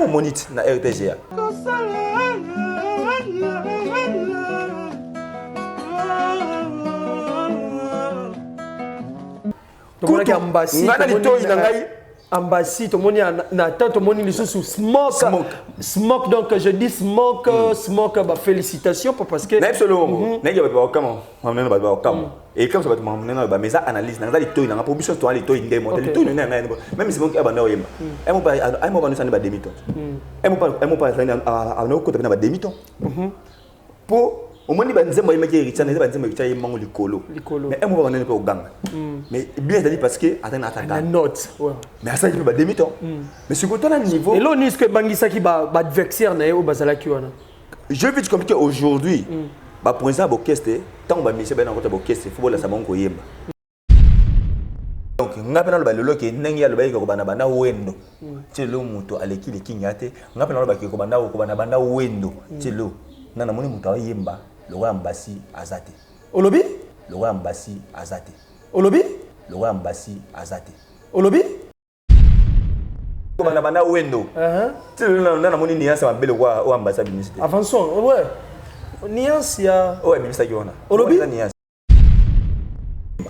mon monite na RTGA. Tomoni ambassi. Ngana litoi na ngai. Ambassi, tomoni na tant tomoni les sous smoke donc je dis smoke bah félicitations parce que. Na solo. Na ya ba kama. Mamna ba kama. Et comme ça va te mamna ba mais ça analyse na litoi na pour biso to litoi ndemo. Litoi na même si bon ka bana oyema. Ai mo ba nous ba demi-ton. Ai mo pas à no côté na ba demi-ton. Pour au moins, il y a des gens qui ont été mais un moment donné, mais bien dit parce que la note. Mais ça, il peut demi-temps. Mais ce côté-là, niveau. Et là, on dit que Bangisa qui va adversaire au Basala qui je vais te compliquer aujourd'hui. Pour exemple, tant que je vais dans il faut que ça manque. Donc, on a le balolo qui n'est pas le banana wendo. C'est le moto à l'équipe qui n'y a été. On a le banana wendo. C'est le. Non, non, on yemba. Le roi Ambassi Azate. Olobi? Le roi Ambassi Azate. Olobi? Le roi Ambassi Azate. Olobi? Comme on a bana wendo. Tu sais, on a mon nuance à belle roi ou ambassade ministre. Avançons, ouais. Nuance, il y a. Ouais, mais ça y est, on a. Olobi?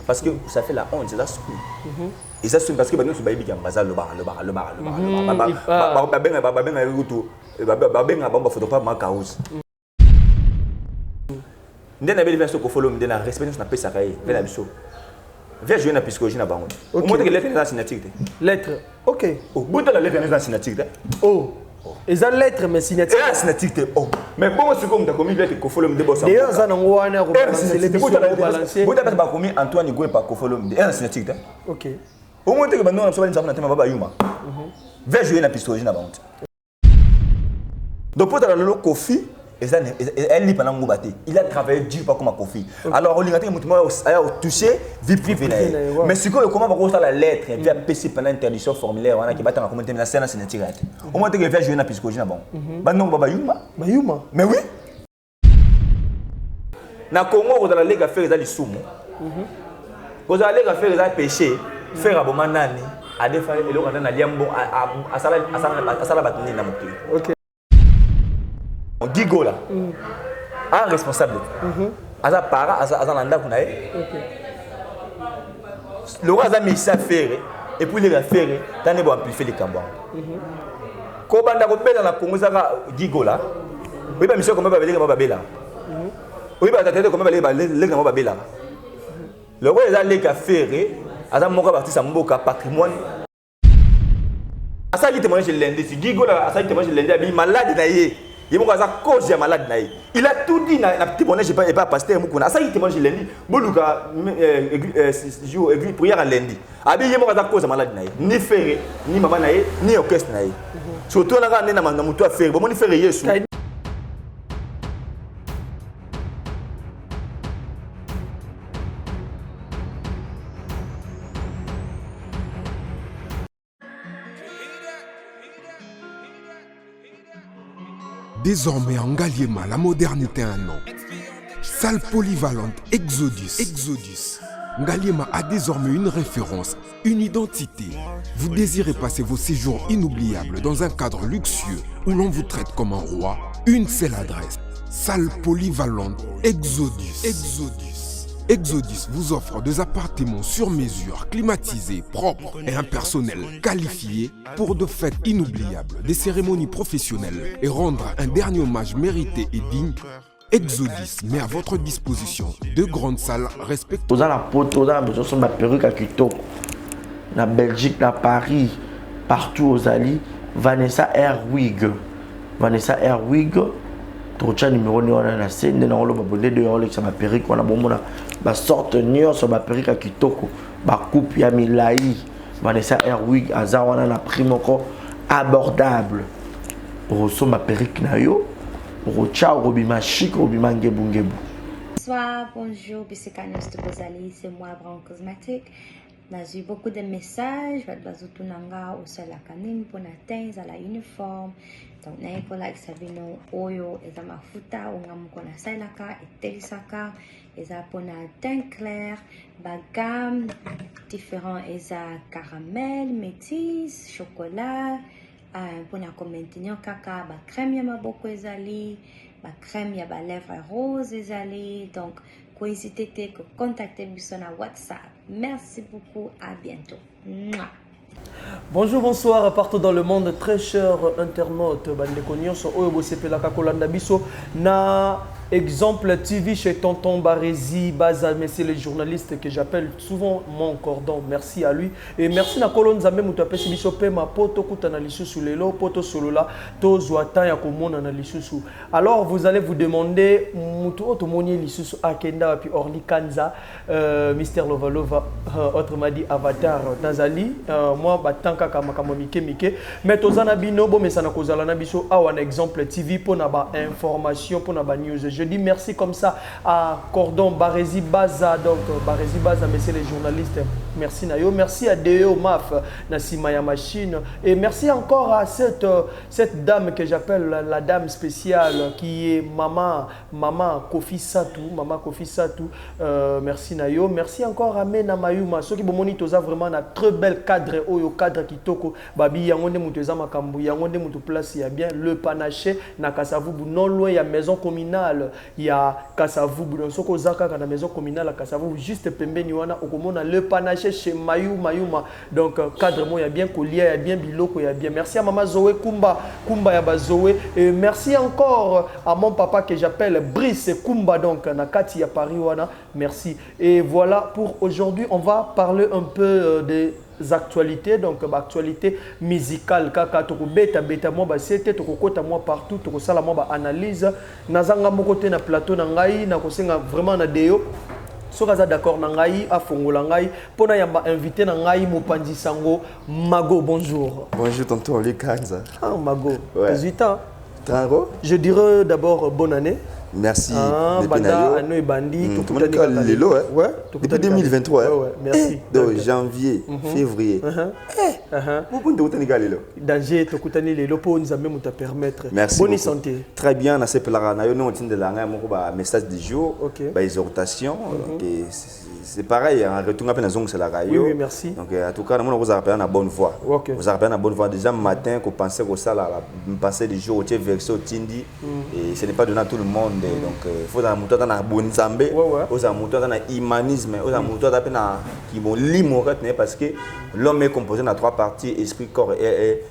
Parce que ça fait la honte, c'est la soupe. Et ça, c'est parce que nous sommes baby qui ambassade le bar. Ndena beli verso ko follow ndena respect na pesa kai vela biso vers jouer na psychologie na bango au moins que lettre na signature lettre OK au bout de la lettre na signature oh et ça lettre mais signature signature oh mais bon c'est comme da commis lettre ko follow de bossa d'ailleurs ça nango wana ko balancer les biso ko balancer bout da ba commis Antoine Goué pa ko follow de signature OK au moins que bando na so na tema baba yuma vers jouer na psychologie na bango donc pour dans le Kofi il a travaillé dur pas comme un Kofi. Alors, on a touché vie privée. Mais ce que comment on va la lettre, il vient PC pendant interdiction formulaire, on a qui bat en commentaire la scène c'est tiré. Au moins que il vient jouer na psychologie na bon. Bah non baba yuma. Mais oui. Na Congo vous allez les faire les soumou. Vous allez faire les péché, faire aboma nani, à des fois et le rendre na liambo à sala batini na mokili. OK. Gigo là, un responsable. Aza para, aza landa kunae. Le roi a mis ça faire et puis il a fait, t'as ne pas amplifier les cambouis. Quand banda ko bela na Congo zaka Gigo là, oui pas monsieur comment va belé comment va bela. Oui pas t'attendre comment va les comment va bela. Le roi a les ka faire, aza moka parti sa mboka patrimoine. Asa qui témoigne chez lundi, si Gigo là, asa qui témoigne chez lundi, il malade d'ailleurs. Il m'a dit cause de malade naï. Il a tout dit na témoignage pas pasteur mukuna. Ça il témoigne lundi. Boluka jour prière à lundi. Abi il m'a dit cause de malade naï. Ni ferré, ni maman naï, ni orchestre naï. Surtout on a gagné na mutu faire. Bon ni ferré yesu. Désormais en Ngaliema, la modernité a un nom. Salle polyvalente Exodus. Ngaliema a désormais une référence, une identité. Vous désirez passer vos séjours inoubliables dans un cadre luxueux où l'on vous traite comme un roi? Une seule adresse. Salle polyvalente Exodus vous offre des appartements sur mesure, climatisés, propres et un personnel qualifié pour de fêtes inoubliables, des cérémonies professionnelles et rendre un dernier hommage mérité et digne. Exodus met à votre disposition deux grandes salles respectueuses. Dans la poto, dans la perruque à Kitoko, na Belgique, na Paris, partout aux alliés, Vanessa Airwig. Trocha numéro ni on a na scène na olo babonde de olo ça ma perruque on a bon mona ba sorte nion sur ma perruque à kitoko ba coupe ya milai Vanessa Airwig aza wana na prix moko abordable roso ma perruque na yo rocha robima chic robima ngebu. Bonsoir, bonjour, Bissekanos de Bozali, c'est moi Brown Cosmétique. J'ai eu beaucoup de messages, Tunanga au sol la canine pour atteindre à la uniforme. Donc, il faut que Sabino Oyo et Zamafuta, ou Namukona Sailaka et Telisaka, et ça pour un teint clair, gamme différent, et ça caramel, métis, chocolat, pour maintenir kaka ba crème ya maboko ezali, ba crème ya ba lèvres rose ezali. Donc ko hésiter que contacter biso na WhatsApp. Merci beaucoup, à bientôt. Mouah. Bonjour, bonsoir partout dans le monde, très chers internautes. Bandeko nyonso oyo bosepelaka kolanda biso na Exemple TV chez Tonton Barési, Baza, monsieur le journaliste que j'appelle souvent mon cordon. Merci à lui. Et merci à Kolon Zambé Moutapesi Bisope, ma poto Koutana Lissusou Lelo, poto Solola, to Zouatan Yakomon Lissusou. Alors vous allez vous demander, Moutou Otomoni Lissusou Akenda, puis Orly Kanza, Mister Lovalova, autrement dit Avatar Nazali, moi, Batanka Kamakamo Mike, mais Tozana Binobo, mais Sana Kozalana Biso, un exemple TV pour n'avoir information, pour n'avoir news. Je dis merci comme ça à Cordon Barési Baza, donc Barési Baza, messieurs les journalistes. Merci Nayo, merci à Deo Maf, Nassimaya Machine, et merci encore à cette dame que j'appelle la dame spéciale qui est Maman Kofi Satou, merci Nayo, merci encore à Mena Mayuma, ceux qui bomoni toza vraiment un très bel cadre, oyo cadre kitoko, babi yangonde muteza makambu, yangonde mutu place ya bien le panaché na Kasavubu, non loin il y a maison communale. Il y a Kasavubu, dans la maison communale à Kasavubu, juste pembeni wana okomona le panaché chez Mayuma. Donc cadre moi il y a bien collier, il y a bien biloko, il y a bien. Merci à maman Zoé Kumba Yaba Zoé, et merci encore à mon papa que j'appelle Brice Kumba, donc Nakati à Paris wana. Merci. Et voilà pour aujourd'hui, on va parler un peu des actualités, donc actualité musicale kaka toko beta moi ba c'était toko kota moi partout toko sala moi ba analyse nazanga moko te na plateau na ngai na kosenga vraiment na deo sokaza d'accord na ngai afongola ngai pona yamba invité na ngai mopanzi sango Mago. Bonjour tonton Orly Kanza. Mago, ouais. 18 ans. Tango. Je dirais d'abord bonne année. Merci. Banda Ano et Bandi. Tout le monde est là, ouais. Depuis 2023. Ouais, merci. Donc janvier, février. Danger, Tokutani Lelo, pour nous amener à permettre. Merci. Bonne santé. Très bien, on a fait un message du jour, exhortation. C'est pareil, en retour à Penazong, c'est la radio. Oui, merci. Donc, en tout cas, nous vous rappelons la bonne voie. Vous rappelez la bonne voie. Déjà, matin, qu'on pensait que ça, passer des jours, au verset au Tindi, et ce n'est pas donné à tout le monde. Donc, il faut dans dans la bonne zambé, dans l'humanisme, qui vont l'immorate, parce que l'homme est composé dans 3 parties, esprit, corps et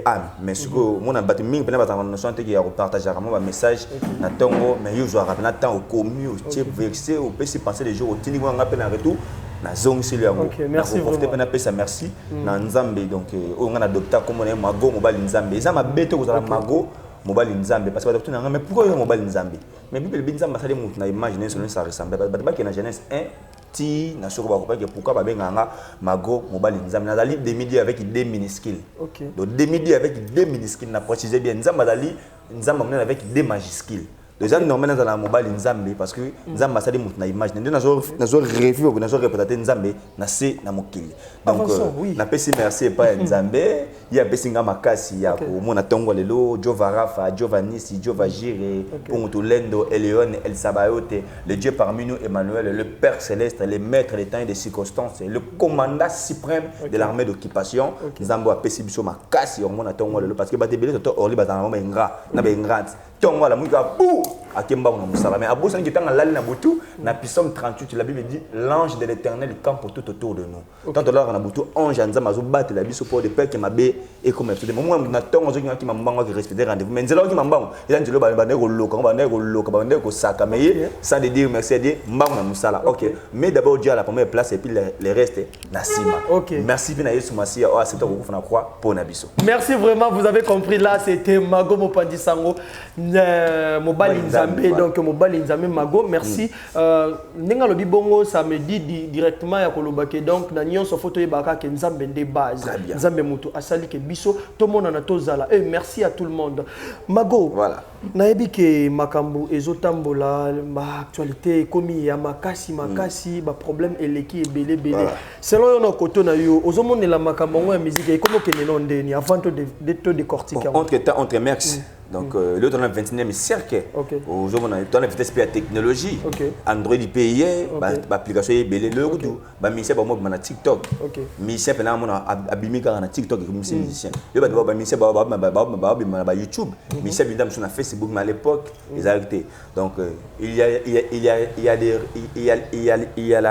âme. Mais ce que mon abattu ming pena batama notion te ya partager mon message na tongo mais yo zo rappeler temps au commu au type vexé au PC passer les jours au tini ngo ngapena retour na zong sili yango. Merci beaucoup. Pena pesa merci na nzambe donc on a adopté comme on est mago mobile nzambe. Ça m'a bête ko za mago mobile nzambe parce que tout na mais pourquoi yo mobile nzambe? Mais bible binzamba ça les mutu na imaginer selon ça ressemble ba ki na Genèse 1 ti na soko ba ko pourquoi ba benganga mago mobile nzambe na dali demi-dieu avec 2 minuscules. Donc demi-dieu avec 2 minuscules na préciser bien nzamba dali nzamba mena avec 2 majuscules. Les gens normalement dans la mobile nzambe parce que nzamba ça des mutu na imaginer nazo revue nazo répéter nzambe na se na mokili. Donc na pesi merci pas nzambe ya besinga makasi ya ko mona tongo lelo Jova Rafa Giovanni Jova Jiré Ponto Lendo Elion El Sabaote le Dieu parmi nous Emmanuel le Père céleste le maître des temps et des circonstances le commandant suprême de l'armée d'occupation nzambo a pesi biso makasi ya mona tongo lelo parce que batebele to Orly batana ma ingra na be ingrat tongo la muka bou akemba na musala mais abosa ngi tanga lali na butu na Psaume 38 la Bible dit l'ange de l'Éternel campe tout autour de nous tant là na butu ange nzamba zo battre la biso pour de peur que mabe et comme tout moment na tongo zo ki mambango ki respecter rendez-vous mais nzela ki mambango ila nzelo ba ndeko loka ba ndeko saka mais sans de dire merci dire mbango na musala OK mais d'abord Dieu à la première place et puis les restes na sima merci bien Yesu Masia oh c'est toi ko fana croix pour na biso. Merci vraiment, vous avez compris là, c'était Mago Mopanzi Sango Mobile Nzambe, donc Mobile Nzambe Mago, merci. Nenga lobi bongo ça me dit directement ya kolobake donc na nyonso photo yebaka ke Nzambe de base. Nzambe mutu asali ke biso to mona na tozala. Et merci à tout le monde. Mago. Voilà. Nayebi ke makambo ezotambola ma actualité komi ya makasi ba problème eleki ebele. Selon yo na koto na yo ozomona la makambo ya musique e komo ke nelondeni avant de te décortiquer. Entre temps entre merci Donc, l'autre, on a 29e siècle. Aujourd'hui, on a la vitesse de la technologie. Android, il paye, l'application est belle. Le retour, musicien, on a TikTok. Musicien, on a abîmé car on a TikTok et musicien. Le musicien, on a YouTube. Musicien, on a Facebook, mais à l'époque, ils ont arrêté. Donc, il y a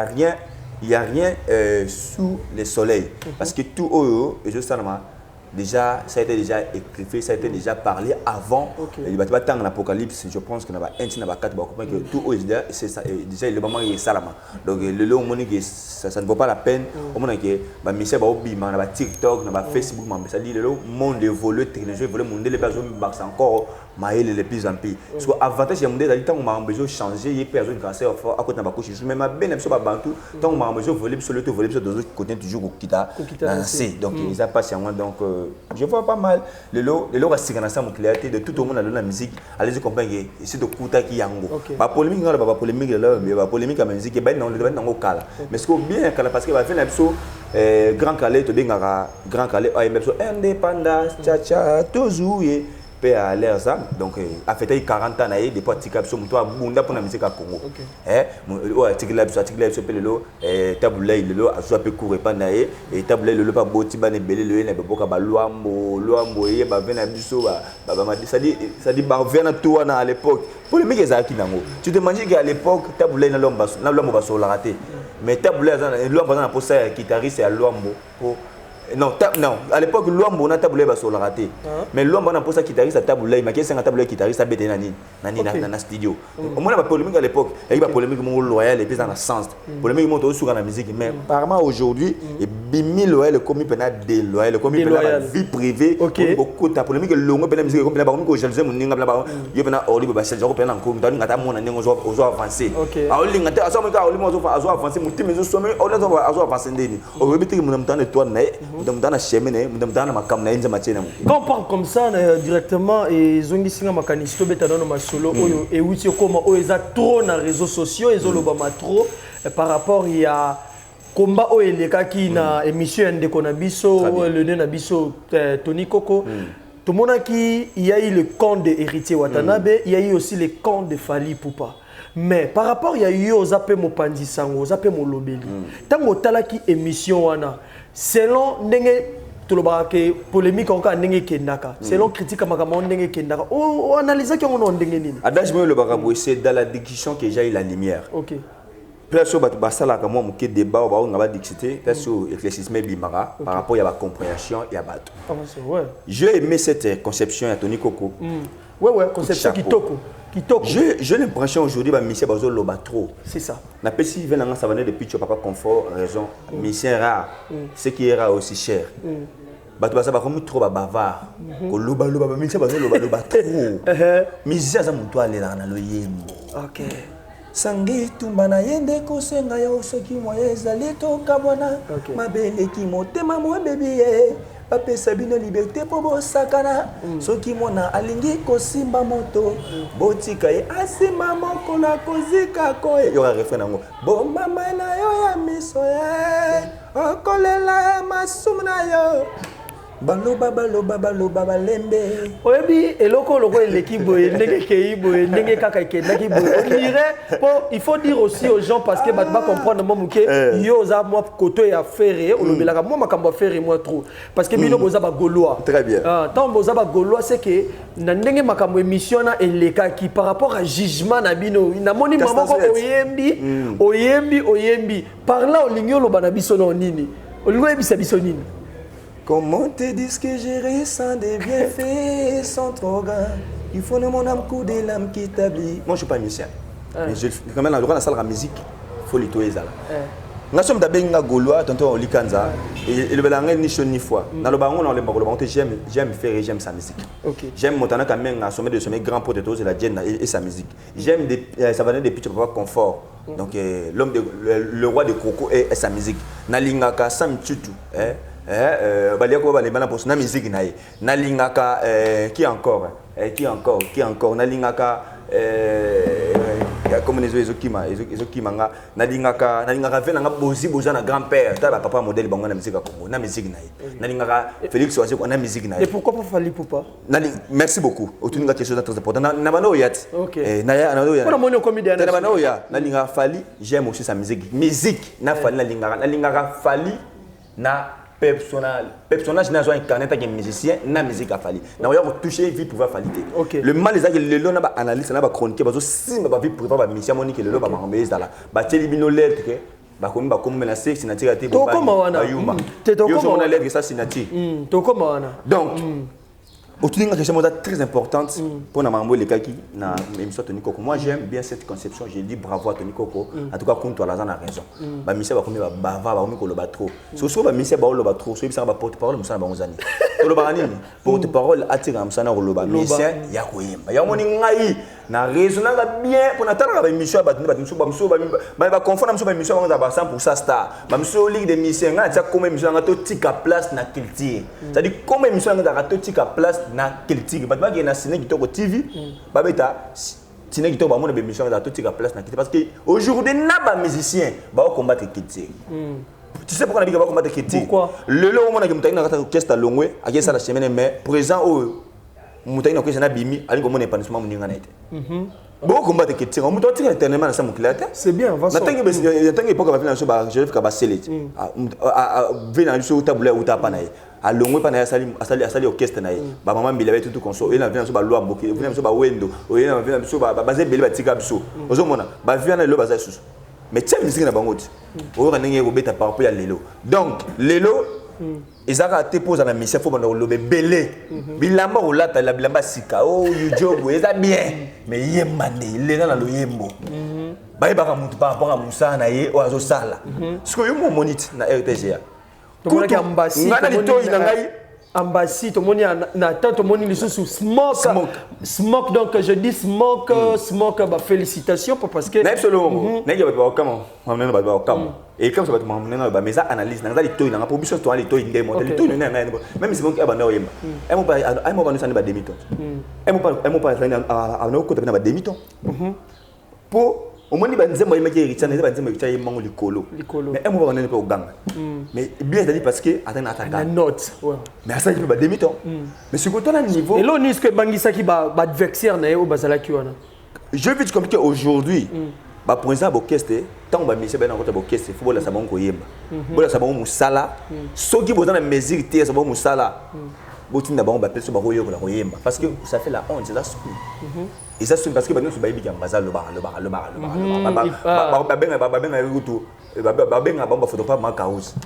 rien. Il n'y a rien sous le soleil. Parce que tout, déjà, ça a été déjà écrit, ça a été déjà parlé avant. Il va y avoir l'Apocalypse, je pense qu'il y a un 4, que tout déjà, le moment est salama. Donc, ça ne vaut pas la peine. Au moment où il y a TikTok, Facebook, ça dit le monde évolue, la technologie évolue, le monde les personnes encore. Les plus en pire. Parce que l'avantage, c'est que quand on a besoin de changer, il y a personne qui a à côté de ma couche. Mais ma belle, c'est pas bantou. Tant on a besoin de voler sur l'autre, voler sur d'autres côtés, toujours qui t'a lancé. Donc, ils ont passé à moi. Donc, je vois pas mal. Le lot reste dans sa clarté de tout le monde dans la musique. Allez-y comprendre que c'est de Kouta qui yango. Pas polémique, non, pas polémique là, mais pas polémique à la musique. Ben non, le débat dans au cas. Mais ce qu'on bien parce que va faire l'épisode Grand Calais, tu bien Grand Calais, l'épisode indépendance, tcha toujours. À l'air ça donc a fait 40 ans des fois tika biso muto abunda pour la musique à Congo tika biso pe lelo tabulay lelo azwa pe courir pa na et tabulay lelo pa boti ba ne belé le na boka ba luambo ye ba vena biso ba ça dit ba vena tout à l'époque pour les mecs ezaki nango tu te imagines qu'à l'époque tabulay na lomba ba so la raté mais tabulay lomba na pour ça guitariste à lombo pour non, à l'époque, l'homme on a taboulé sur la raté. Mais l'homme on a posé guitariste à taboulé, mais qu'est-ce qu'un taboulé guitariste à bêter nani na studio. Au moins la polémique à l'époque, il y a polémique mon loyal et puis dans le sens. Polémique monte sur la musique, mais apparemment aujourd'hui, et bimi loyal comme il peut être déloyal, comme il peut être vie privée, beaucoup de polémique longue peut la musique comme la baron que je le mon ninga là-bas, il peut être olive basel, je reprends encore dans ngata mon ninga aux avancé. Ah oli ngata à ça mon gars oli mon aux avancé mon team les sommet on les aux avancé ndeni. Au répéter mon temps de toi quand on parle comme ça directement et zongi singa makanisto betano ma solo oyo et oui comment oyo za trop na réseaux sociaux et zolo ba trop par rapport il y a combat oyo elekaki na émission ndeko na biso le nez na biso Tony Coco tout le monde qui il y a eu le camp de Héritier Watanabe il y a eu aussi le camp de Fally Ipupa. Mais par rapport il y a eu aux appels Mopandi Sango aux appels Molobeli tant talaki émission wana selon ndenge tolobaka polémique encore ndenge kendaka selon critique makama ndenge kendaka on analyse que on ndenge nini adage moi le barabou c'est dans la discussion que j'ai la lumière place au basala comme moi qui débat on va discuter place au éclaircissement bimara par rapport à la compréhension et à bateau j'ai aimé cette conception à Tony Coco ouais conception kitoko. J'ai l'impression aujourd'hui que Michel Bazo loba trop. C'est ça. La personne vient dans sa vanne depuis tu papa confort raison. Michel rare. Ce qui est rare aussi cher. Bato basa ba comme trop bavard. Ko loba Michel Bazo loba trop. Michel za muntu alela na lo yembo. OK. Sangi tumbana yende ko senga yo soki moye ezali to kabona. Mabele ki motema mo bébé. Pape Sabino liberté pour bosakana soki mona alingi kosimba moto botika e asima moko na kozika ko yo refrain nango bomba na yo ya miso okolela masumu na yo baloba balembe oyebi eloko loko eleki boye ndenge kei boye ndenge kaka ekendaki boye on dirait il faut dire aussi aux gens parce que bat ba comprendre moi muke yo za moi côté ya ferré olobelaka moi makambo ferré moi trop parce que bino boza ba gaulois très bien tant boza ba gaulois c'est que na ndenge makambo émission na eleka qui par rapport à jugement na bino na moni maman ko oyembi par là olingi oloba na biso no nini olingo ebisa biso nini. Comment te dire que j'ai ressenti des bienfaits sans trop grand. Il faut le mon âme coup de l'âme qui établit. Moi je suis pas musicien. Mais je quand même dans le salle de musique, faut les toiser là. Nous sommes d'abord Gaulois, tonton Olikanza et le belange ni chaud ni foi. Dans le baron on le baron j'aime faire et j'aime sa musique. J'aime Montana quand même à sommet de sommet grand poteau c'est la Dienne et sa musique. J'aime ça va des petits papa confort. Donc le roi de Coco et sa musique. Nalingaka Sam Tutu baliako balibana pour na musique nae nalingaka qui encore nalingaka comme les ezokima nga nalingaka vela nga bozi boza na grand-père ta ba papa modèle bango na musique ya Congo na musique na ye nalingaka Félix Oazi na musique na ye. Et pourquoi pas Fally Ipupa? Merci beaucoup otuninga quelque chose de très important na bano yat na ya na ya pour mon comédien na bano ya nalingaka Fally, j'aime aussi sa musique na Fally nalingaka Fally na personnage n'a pas incarné tant que musicien na musique a Fally na oya toucher vie pouvoir Fally. Le mal les que le na ba analyse na ba chronique bazo si ba vie pouvoir ba musicien monique le ba mambeza là ba teli bino lettre ba komi ba komi na sexe na tika te ba yuma te to comme na lettre ça signature to comme wana donc Otuninga question très importante pour Namambo les kaki na émission Tony Coco. Moi j'aime bien cette conception, j'ai dit bravo à Tony Coco. En tout cas contre la zone a raison. Ba mission ba komi ba bava ba komi ko loba trop. So ba mission ba loba trop, so bisa ba porte-parole musana ba ngozani. To loba nini? Porte-parole atira musana ko loba mission ya koyemba. Ya moni ngai na raison na bien pour natala ba émission ba tuni ba muso ba confondre muso ba émission ba ba 100% star. Ba muso ligue de mission nga tia comme émission nga to tika place na culture. C'est-à-dire comme émission nga to tika place na culture ba na ciné kitoko TV ba beta ciné kitoko ba mona be mission na to tika place na culture parce que aujourd'hui na ba musicien ba combattre culture. Tu sais pourquoi on a dit que va combattre culture? Pourquoi? Le lot on a que mutaina kata orchestre longwe akia ça la semaine mais présent au mutaina ko na bimi ali ko mona épanouissement muninga na été. Bon combattre culture on muto tira éternellement na sa mukilata. C'est bien, va ça. Na tangi époque va venir sur ba je vais ba select. Venir sur tableau ou tapana a longwe pana asali orchestre na ye ba mama mbila betu tout konso et na vient so ba lwa mboki vient so ba wendo o ye na vient so ba baze beli ba tika biso ozomona ba vient na lo baza susu mais tiens musique na bango ti o ka ndenge ko beta par rapport ya lelo donc lelo ezaka te pose na mission faut bana lobe belé bilamba olata la bilamba sika oh you job eza bien mais yemba ne lena na lo yembo ba ba mutu par rapport à musa na ye o azo sala ce que yo mo monite na RTGA Ambassy, tout le monde a tout le monde est sous smoke donc je dis smoke félicitations parce que absolument n'est pas comment on est pas comment et comme ça va te ba mes analyse na ngali toy na proposition to ali toy ndé modèle toy na même si bon ka bana oyema ay mo ba nous ba demi-ton ay mo pas à no côté na ba demi-ton pour au moins, il y a des gens qui ont été likolo. Mais un moment, on est pas au gang. Mais bien, c'est parce que la note. Mais ça, il peut pas demi-temps. Mais ce côté-là, niveau. Et là, on dit que Bangisa qui va adversaire au Basala qui je vais te compliquer aujourd'hui. Pour exemple, orchestre, tant que monsieur ben encore orchestre, faut la sabon ko yemba. Bola sabon musala. Ceux qui bossent dans la musique, t'es sabon musala. Botin d'abord on va appeler ça baroyo ko la yemba parce que ça fait la honte, c'est ça. Et ça c'est parce que nous sommes baby qui ambassadeur le bar benga bomba photo pas ma cause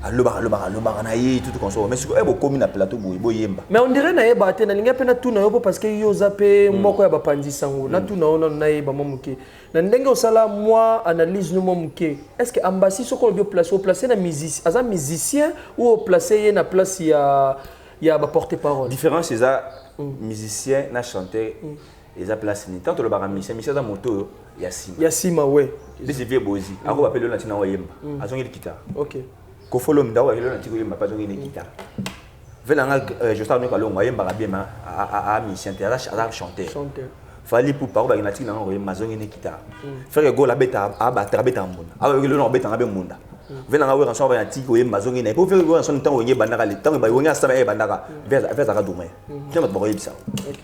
le bar na yi tout comme ça mais c'est ebo comme na plateau boyemba mais on dirait na yeba te na linga pena tout na yo parce que yo zape moko ya bapandi sango na tout na yeba mamuke na ndenge osala moi analyse no mamuke est-ce que Ambassy soko bio placer na musicien aza musicien ou placer na place ya ba porte-parole différence c'est ça musicien na chanteur ils a placé ni tant le bar musicien dans moto Yassima ouais des vieux bozi ako appelle le natina wayemba azongi le guitare OK ko follow ndawa le natina wayemba pas zongi le guitare venanga je start nous kalongo wayemba bien a musicien à chanter Fally Ipupa ba natina wayemba zongi le guitare faire go la beta a battre beta munda a le no beta ngabe munda venanga we ranso ba yatiki wayemba zongi na pour faire go ranso ntango wenye bandaka le tango ba wenye asaba e bandaka vers za kaduma tu vas te boyer ça OK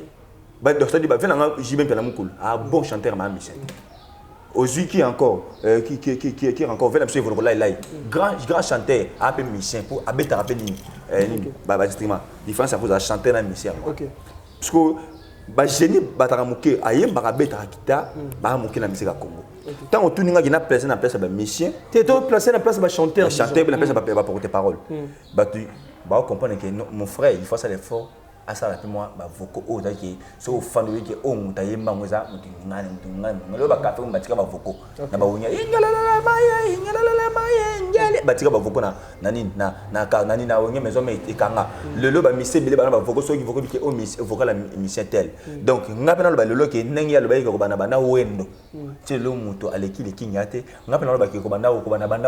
donc ça dit bah venanga jibem pena mukulu a bon chanteur ma musicien Ozui qui encore qui encore fait la musique pour là grand chanteur a peu musicien pour abeta rapper ni ba instrument différence à cause de chanter na musicien OK parce que ba génie bataramuke ayemba abeta guitare ba muke na musique à Congo tant on tuninga qui na place ba musicien tu es placé na place ba chanteur na place ba porte-parole ba tu ba comprendre que mon frère il faut ça l'effort à ça là moi ba voko o ta ki so fan wi ki o muta yemba ngoza mutingana ngalo ba kafe mbatika ba voko na ba wonya ingala la maye ngale batika ba voko na nani na wonya maison mais ikanga lelo ba mise bele ba voko so ki voko ki o mise vocal la mission tel donc ngapena lo ba lelo ki nengi ya lo ba ko bana wendo telo muto aleki le kinyate ngapena lo ba ki ko bana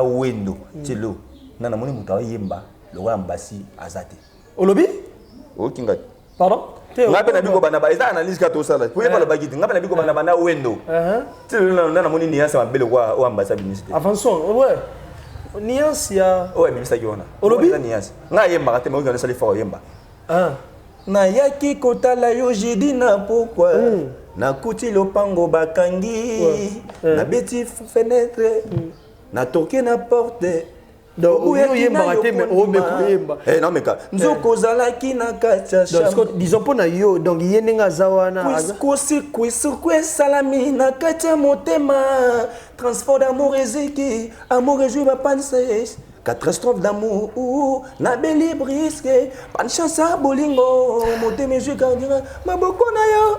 wendo telo na moni muta yemba lo wa Ambassy azate Olobi Kinga. Pardon? ngape na biko bana ba eza analyse ka to sala pour pas le bagiti ngape na biko bana bana wendo tu na moni ni asa mabele kwa o ambassade ministre avançons ouais nuance ya ouais ministre kiona olobi nuance nga yemba ka te mo ngana sali fort yemba na yaki kotala yo jedi na pourquoi na kuti lopango bakangi na beti fenêtre na toke na porte donc non mais ka nzoko zalaki na kacha disons pour na yo donc yenenga zawana quoi salami na kacha motema transport d'amour ezeki amour et joie va penser catastrophe d'amour na beli brisque pas de chance à bolingo motema je gardira maboko na yo.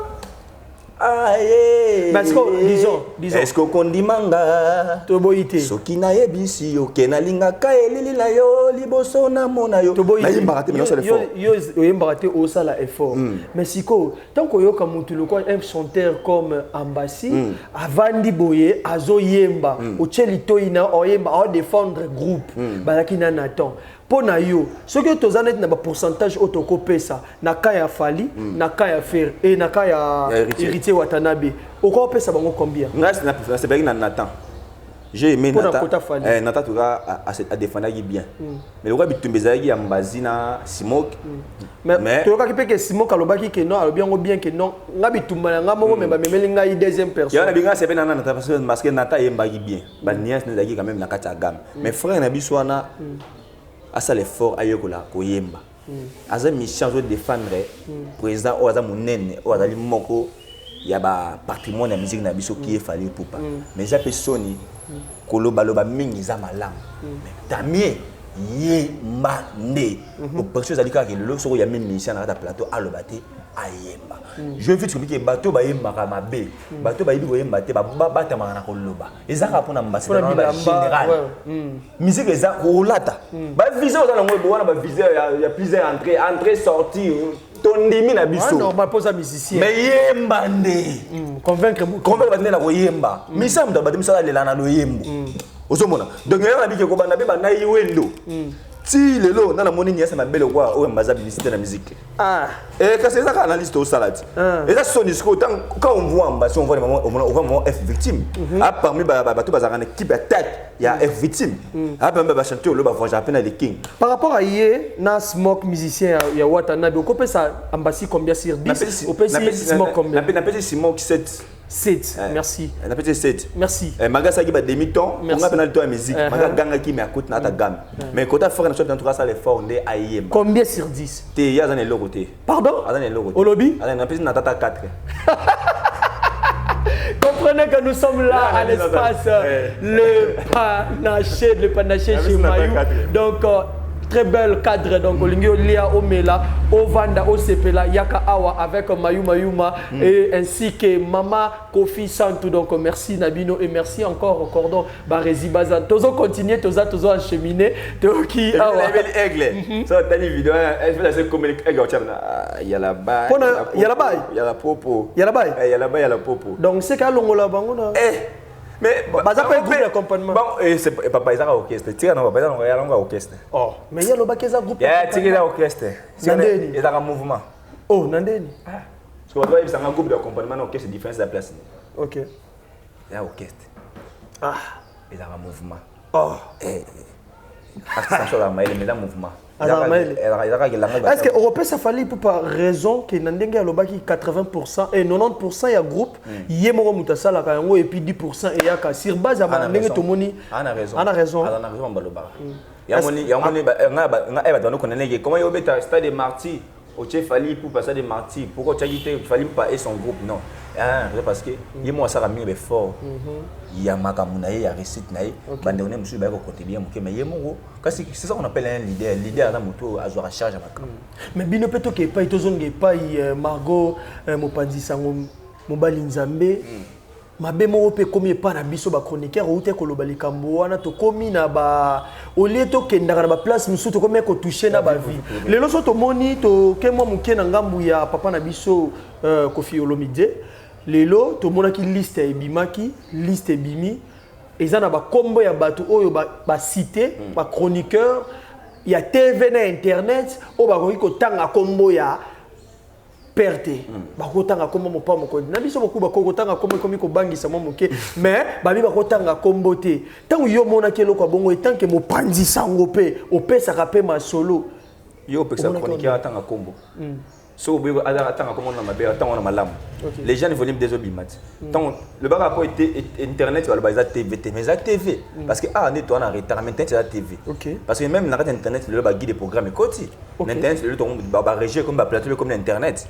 Aïe. Parce que disons est-ce que kondimanga toboité soki na yebisi yo kenalinga ka elili la yo liboso na mona yo na yimbara te mais yo yimbara te au sala effort mais siko tant que yo comme tu le quoi un chanteur comme Ambassi avandi boye azo yemba o chelito ina o yemba o défendre groupe balaki na Nathan pona yo ce que tu as net na pourcentage autoco pesa na kaya Fali na kaya Fer et na kaya héritier Watanabe oko pesa bango combien c'est pas na Nathan j'ai aimé Nathan Nathan tu a défendre bien mais le roi bitumbeza ya mbazina Simok mais tu vois que Simok alobaki que non alobyango bien que non nga bitumba nga moko mais ba memelinga i deuxième personne ya na binga c'est pas Nathan parce que Nathan yembaki bien ba nias nezaki quand même na kata gamme mais frère na biswana asa l'effort ayokola koyemba aza mission de défendre président o aza munene o azali moko ya ba patrimoine ya musique na biso qui est fallu pour pas mais ja pesoni koloba loba mingi za malam mais tamie yemba nde au person zalika ke lelo soko ya même mission na plateau alobate ayemba je veux dire que bateau ba yemba ka mabe bateau ba yibi ko yemba te ba bata makana koloba ezaka pona ambassadeur na général musique eza kolata ba visa ozana ngo wana ba visa ya plusieurs entrée sortie tondimi na biso normal pour ça musicien mais yemba nde convaincre bande na ko yemba misa mta ba demisa lela na lo yembo ozomona donc yena bike ko bana be bana yiwendo ti lelo na moni nyasa mabele kwa o mbaza publicité na musique quand c'est ça analyste au salade et ça son discours quand on voit Ambassi on voit vraiment F victime parmi bato bazaka une équipe attaque il y a F victime même ba chanter le ba voix à peine les king par rapport à hier na Smoke musicien ya Watanabe on peut ça Ambassi combien sur 10 on peut Smoke combien na peut Smoke 7 merci na peut 7 merci maga ça qui ba demi-temps on a penal to musique maga ganga qui mais à côté na ta gamme mais côté frère en tout cas ça l'effort ndé ayemba combien sur 10 te ya zane logo te pardon azane logo olobi azane na pesi na tata 4 comprenez que nous sommes là à l'espace le panaché chez Mayou donc très bel cadre donc Olingio Lia Omela Ovanda Osepela Yaka Awa avec Mayuma et ainsi que Mama Kofi Santou donc merci Nabino et merci encore au cordon Barezi Bazan tozo continuer tozo encheminer qui Awa aigle ça t'as une vidéo elle fait la communique aigle il y a la baille il y a la popo il y a la popo donc c'est qu'à longola bango na mais baza pas groupe d'accompagnement bon et c'est papa ils ont orchestre tira non papa ils ont orchestre oh mais il y a le bakeza groupe tira orchestre nandeni ils ont un mouvement oh nandeni parce que ils ont un groupe d'accompagnement orchestre différence de la place OK il y a orchestre ils ont un mouvement parce que ça sur la maille mais un mouvement est-ce que Europe ça fallait pour par raison que Nandenge alobaki 80% et 90% il y a groupe yemoko mutasala ka yango et puis 10% et yaka sur base à Nandenge tomoni ana raison baloba yamoni nga ba connaître comment yobeta stade des martyrs au chef fallait pour passer des martyrs pourquoi tu as dit qu'il fallait pas et son groupe non parce que yemo ça a mis le fort il y a makamuna il y a récite naï bande on est monsieur ba ko contribuer mais yemo c'est ça qu'on appelle un leader na moto à jouer à charge à makam mais bino peto ke pa itozonge pa Margot Mopanzi sango mobali nzambe mabe moko pe komi pa na biso ba chroniqueur ou te ko loba likambo wana to komi na ba olie to kendaka na ba place musu to komi ko toucher na ba vie lelo so to moni to ke mo muke na ngambu ya papa na biso Kofi Olomide lelo to mona ki liste ebimaki liste ebimi ezana ba kombo ya bato oyo ba cité ba chroniqueur ya TV na internet o ba ko tanga kombo ya perte bakotanga kombo mopa mokonzi na biso beaucoup bakotanga kombo komi ko bangisa mo moke mais babi bakotanga kombo te tango yo mona ke loko bongo etanke mopanzi sango pe opesa ka pe masolo yo pesa chroniqueur atanga kombo so obo atanga kombo na mabe atanga na malamu les gens ne veulent des obimat tant le bac a été internet sur le bas TV mais ça TV parce que ah on est en retard maintenant c'est la TV parce que même la internet le bas guide des programmes côté internet le ton ba régie comme ba plateau comme internet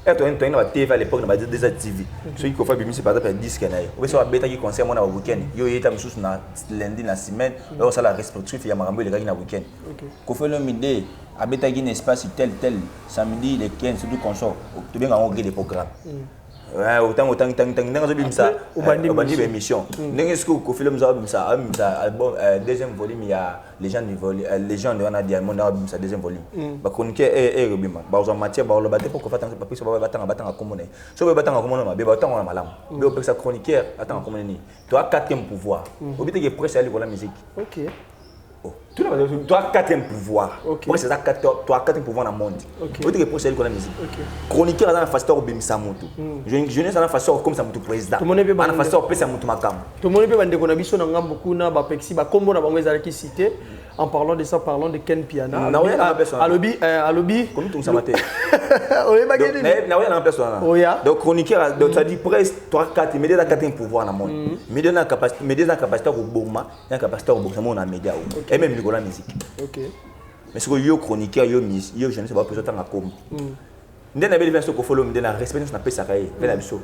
et toi la TV à l'époque na déjà TV so il faut faire bimisi par exemple disque na yo so beta qui concert moi na week-end yo yeta msusu na lundi na semaine là ça la respectif ya marambo le gars na week-end ko fait le midi abeta qui espace tel samedi les 15 surtout consort tu bien en grille des programmes autant ndangazo bimisa obandi be mission ndenge ce ko film za bimisa album deuxième volume il y a les gens de on a diamond na bimisa deuxième volume ba chroniquer bima ba zo matière ba lo baté pour ko fa tant parce que ba batanga komone so ba batanga komone ma be ba tanga na malamu be o pesa chroniqueur atanga komone ni tu as quatrième pouvoir obité que presse aller pour la musique tu as quatrième pouvoir. Moi c'est ça tu as quatrième pouvoir dans le monde. Tu as réponse à la musique. Chroniqueur dans la façon de bimisa mutu. Jeunesse dans la façon comme ça mutu président. Dans la façon de pesa mutu makam. Tout le monde peut bande kona biso na ngambo kuna ba pexi ba kombo na bango ezalaki cité. En parlant de ça, parlons de Ken Piana. Alobi. Comme tout ça matin. Oui, bagay. Na oui na personne. Donc chroniqueur donc ça dit presse 3-4 médias dans quatrième pouvoir dans le monde. Médias dans capacité au boma, dans capacité au boma na média et même la musique. OK. Mais ce que yo chroniqueur yo je ne sais pas peut-être na comme. Ndena beli verso ko follow ndena respect na pesa kai vela biso.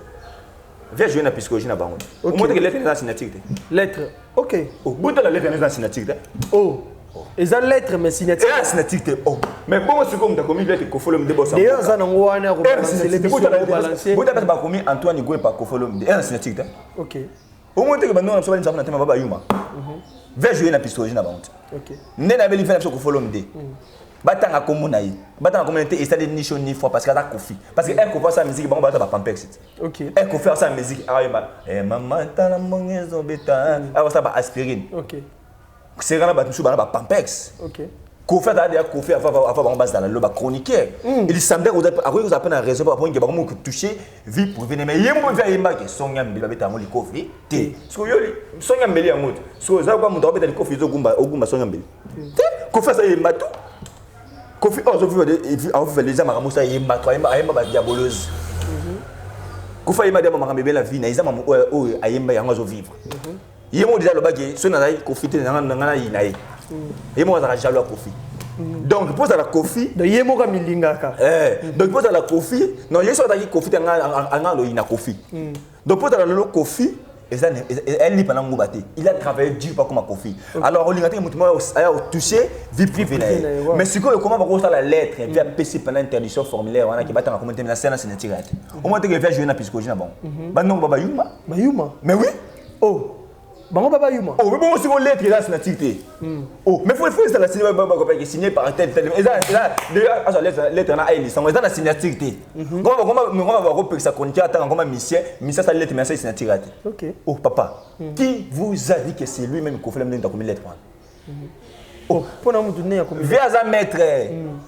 Vers jouer na psychologie na bango. Au moins que lettre dans signature. Lettre. OK. Au bout de la lettre dans signature. Oh. Les lettres mais signature. Et la signature. Oh. Mais pour moi c'est comme tu as commis lettre ko follow de boss. D'ailleurs ça n'en voit rien rebalancer les bisous rebalancer. Vous t'as pas commis Antoine Igwe pas ko follow de la signature. OK. Au moins que maintenant on soit na tema baba yuma. Vers jouer na psychologie na bango. OK. Ndena beli faire ko follow de. Batanga communauté batanga communauté et ça des niches ni fois parce que la kofi parce que elle kofa sa musique bon ba pampex. OK. Elle kofa sa musique maman ta na mongezo beta alors ça ba aspirine. OK. C'est grand ba tout ba pampex. OK. Kofa da dia kofi avant ba base dans le ba chroniqueur. Il semblait vous appelle un réseau pour que ba mo toucher vie pour venir mais yembo via yemba que songa mbila beta mo li kofi te. So yo li songa mbeli ya moto. So za kwa mundo beta li kofi zo gumba songa mbeli. Te kofa sa yemba tout. Kofi on fait les gens maramusa yemba ba diaboleuse. Kofa yemba de mama mbela vie na izama o ayemba yango zo vivre. Yemo déjà le bagé so na kofi te na yinaye. Yemo za jalo kofi. Donc pour la kofi de yemo ka milingaka. Donc pour la kofi non yeso ta kofi te nga lo ina kofi. Donc pour la lo kofi elle n'est pas dans le il a travaillé dur pas comme un Kofi. Alors on a touché vie privée. Mais ce que comment on va la lettre via PC pendant interdiction formulaire on a qui battre en commentaire la scène c'est naturel. Au moins tu vas jouer na psychologie na bon. Ba non baba yuma. Mais oui. Oh. Bango baba yuma. Oh mais bon c'est une lettre là c'est naturel. Oh mais faut ça la signer baba qui signé par tel et là déjà à la lettre na elle sont dans la signature. Comment va repérer ça qu'on attend comme mission ça lettre mais ça c'est naturel. OK. Oh papa, qui vous a dit que c'est lui-même qui fait le comme lettre? Oh, pour nous donner comme via za maître.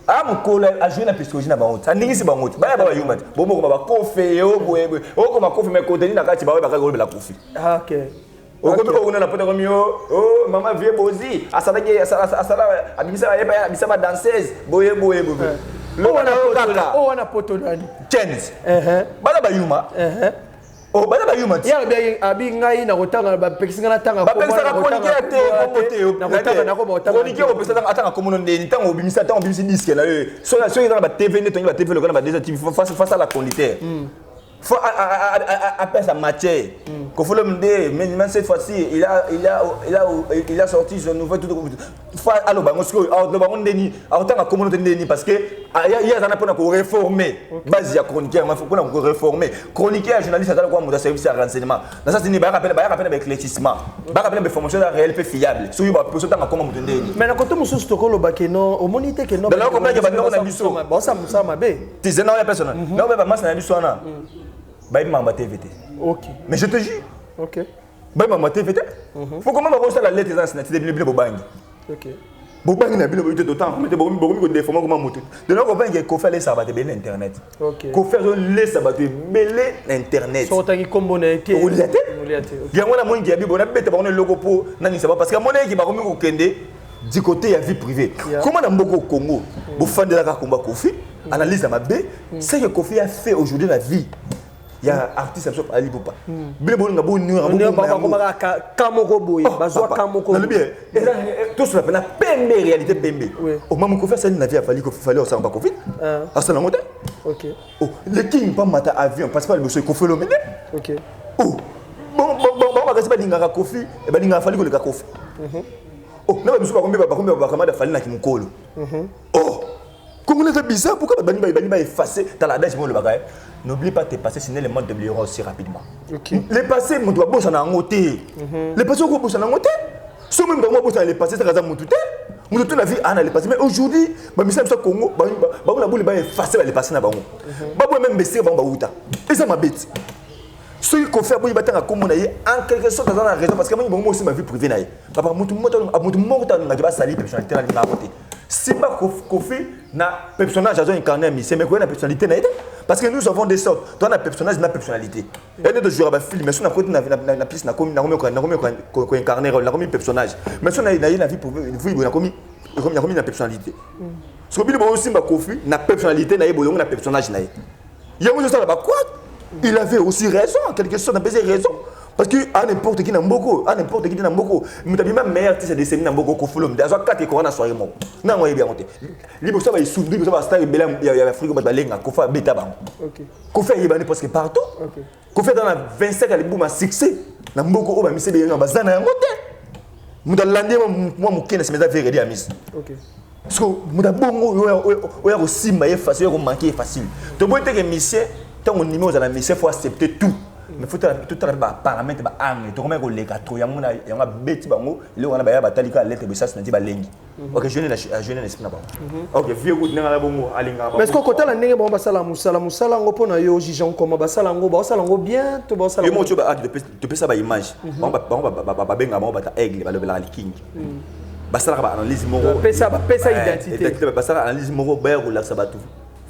Ah mon collègue a joué na psychologie na bango. Ça ndingi si bango. Ba ba yuma. Bomo ko ba kofe yo boye. O ko ma kofe me ko teni na kati ba ba ka ko la kofi. Ah OK. O ko ko na pota comme yo. Oh maman vie bozi. Asala abimisa yeba abimisa ma danseuse. Boye. Oh wana poto nani? Chance. Ba yuma. Oh bana ba yuma. Ya abi ngai na kotanga ba pekisanga na tanga ko. Ba pekisanga chroniqueur te na kotanga na ko ba tanga. Chroniqueur pekisanga atanga ko mono ndeni tango obimisa tango obimisi disque na yo. So na ba TV ne tongi ba TV le kana ba déjà TV face à la conducteur. Faut après sa matière. Qu'on faut le demander mais cette fois-ci il a sorti son nouveau tout alors bango sko le bango ndeni autant comme ndeni parce que il y a ça pour réformer base ya chroniqueur il faut pour réformer chroniqueur journaliste ça quoi mon service à renseignement dans ça c'est ba rappel avec l'éclaircissement ba rappel avec formation réelle peu fiable so yo ba person tant comme ndeni mais na koto mususu tokolo bakeno au monité que non dans la comment que ba na biso bon ça mabe tu non ya personne non ba mas na biso na ba mamba TVT. OK. Mais je te jure. OK. Ba mamba TVT. Faut comment on ça la lettre dans signature de Bible Bobangi. OK. bobangi na bino boyite d'autant mais bokomi ko déformer comme moto de non comprendre que Kofi les sabaté ben internet Kofi les sabaté belé internet so tangi kombo na été oliate yango na mongi ya bibo na beta ba logo po nani ça va parce que monnaie qui ba komi ko kende du côté ya vie privée comment na mboko au Congo bo fandela ka combat Kofi analyse ma bé c'est que Kofi a fait aujourd'hui la vie. Il y a artiste absolument Ali Poupa. Bien bon nga bon nous ba kamoko boy bazwa kamoko. Na bien. Tout cela na pembe réalité pembe. Au moment qu'on fait ça na vie a fallu au ça pas Covid. Ah ça na monté. OK. Oh, le king pas mata avion parce pas le monsieur Kofi le mener. OK. Oh. Bon ba pas dinga Kofi et ba dinga fallu que le Kofi. Oh, na ba monsieur ba kombe ba kamada fallu na kimukolo. Oh. Comment on est bizarre pourquoi ba effacer dans la date le bagay. N'oublie pas de passer sinon le monde t'oubliera aussi rapidement. Okay. Les passés, mon doigt bosse en angoté. Les passés, on bosse en angoté. Si même moi bosse en les passés, c'est comme ça mon tout est. Mon tout la vie en les passés. Mais aujourd'hui, bah mais ça me soit Congo, bah on a voulu bah effacer les passés na bango. Bah même baisser bah outa. Et ça m'habite. Ce qu'on fait, bah battre à Congo na en quelque sorte dans la raison parce que moi aussi ma vie privée na. Papa mon tout na va salir personnalité na linga côté. Si pas Kofi na personnage à incarné mais c'est mais quoi na personnalité na. Parce que nous avons des sortes. Toi, un personnage, une personnalité. Il y a des joueurs de film, mais si on a une piste, on a incarné un personnage. Mais si on a une vie pour vivre, on a une personnalité. Ce que je aussi, Kofi, une personnalité, un personnage. Il y a quoi? Il avait aussi raison, en quelque sorte, il avait raison. Parce que à n'importe qui n'a beaucoup, à n'importe qui n'a beaucoup. Mais tu as même meilleur artiste de séminaire beaucoup qu'on fout l'homme. Déjà 4 écoles na soirée mon. Non moi il bien monté. Libre ça va il souffrir, libre ça va star bela il y a Afrique ba lenga ko fa beta bang. OK. Ko fa yebani parce que partout. OK. Ko fa dans la 25 ali bouma succès. Na mboko o ba mise be ba zana yango te. Muda landé moi mukena se meza vérité à miss. OK. Parce que muda bongo oya ko simba est facile ko manquer facile. To boite que monsieur tant on numéro à la monsieur faut accepter tout. Mais faut tout à paramètre ba angle to comment les quatre yango na yanga beti bango le wana ba ya batalika lettre be sas na ti ba lengi. OK jeune esprit na ba. OK vieux goût na la bongo alinga ba. Mais est-ce que côté la ndenge ba basala musala ngo pona yo jijon comment basala ngo bien to basala. Yo mo tu ba de pesa ba image. Ba benga ba ba ta aigle ba le la king. Basala ba analyse moro. Pesa identité. Basala analyse moro ba relax ba tout.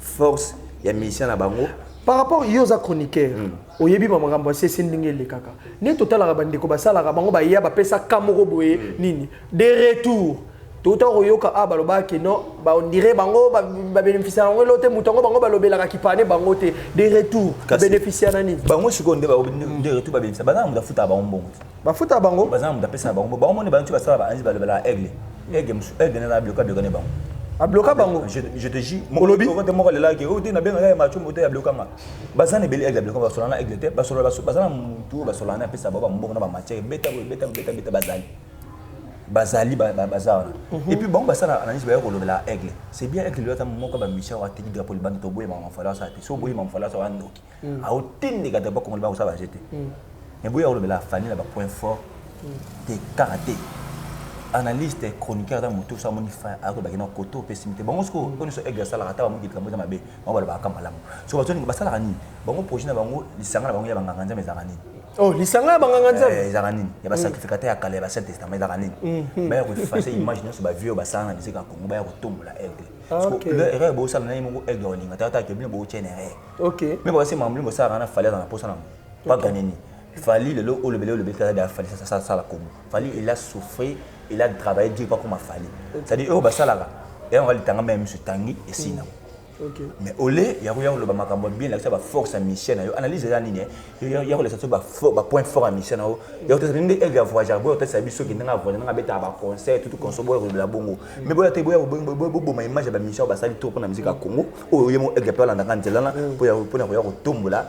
Force ya mission na bango. Par rapport aux chroniqueurs, au yebi mamangambo c'est sendingé les kaka. Ne total la bande ko basala ka bango ba ya ba pesa kamoro boye nini. Des retours. Total oyoka abaloba ke non ba on dirait bango ba bénéficiaire ngo lote mutongo bango ba lobela ka kipane bango te des retours bénéficiaire nani. Bango sikondi ba des retours ba bénéficiaire. Bana mu da futa ba mbongo. Ba futa bango. Bana mu da pesa bango. Ba mo ne ba ntu basala ba anzi ba lobela aigle. Aigle na bloqué de bango. A bloquer bango. Je te dis mon lobby quand moi là que na ben na match mo te bloquer ma bazana beli aigle bloquer basolana aigle te bazana mutu basolana pesa baba mbongo na ba match beta bazali bazana et puis bon basana analyse ba ko lobela aigle c'est bien aigle le temps moko ba mission wa tenir drapeau liban to boye ma fala ça te so boye ma fala ça wa ndoki a otinde ka ba ko ba ça ba jeter mais boye ko lobela fani na ba point fort de karaté analyste chroniqueur dans moto ça moni fa ako ba kina koto pessimité bon ko on so aigle sala ata ba mo kitambo za mabe on ba ka malamu so ba toni ba sala ni bango projet na bango lisanga na bango ya banganga nzambe za kanini oh lisanga banganga nzambe za kanini ya ba sacrificateur ya kale ba saint testament za kanini ba ya ko effacer image so ba vieux ba sala na bisika Congo ba ya ko tombola aigle parce que le erreur bo sala na mo aigle on linga tata ke bien bo tiene erreur OK mais ba c'est mamlu mo sala na fallait dans la posa na pas gagner ni fallait le bel da fallait ça la Congo fallait il a souffert il a travaillé dur pas comme a fallu c'est-à-dire ba sala et on va le tanga même ce tangi et sinon OK mais olé ya le ba makambo bien là ça va force à mission na yo analyse la ligne ya ko le ça ba point fort à mission na yo ya to ndé elle va voyager bo to sabi so ki nga voyager nga beta ba concert tout consobo ko la bongo mais bo ya te bo ma image ba mission ba sali tour pour la musique à Congo o yemo elle pa la ndanga nzela na pour ya ko tombola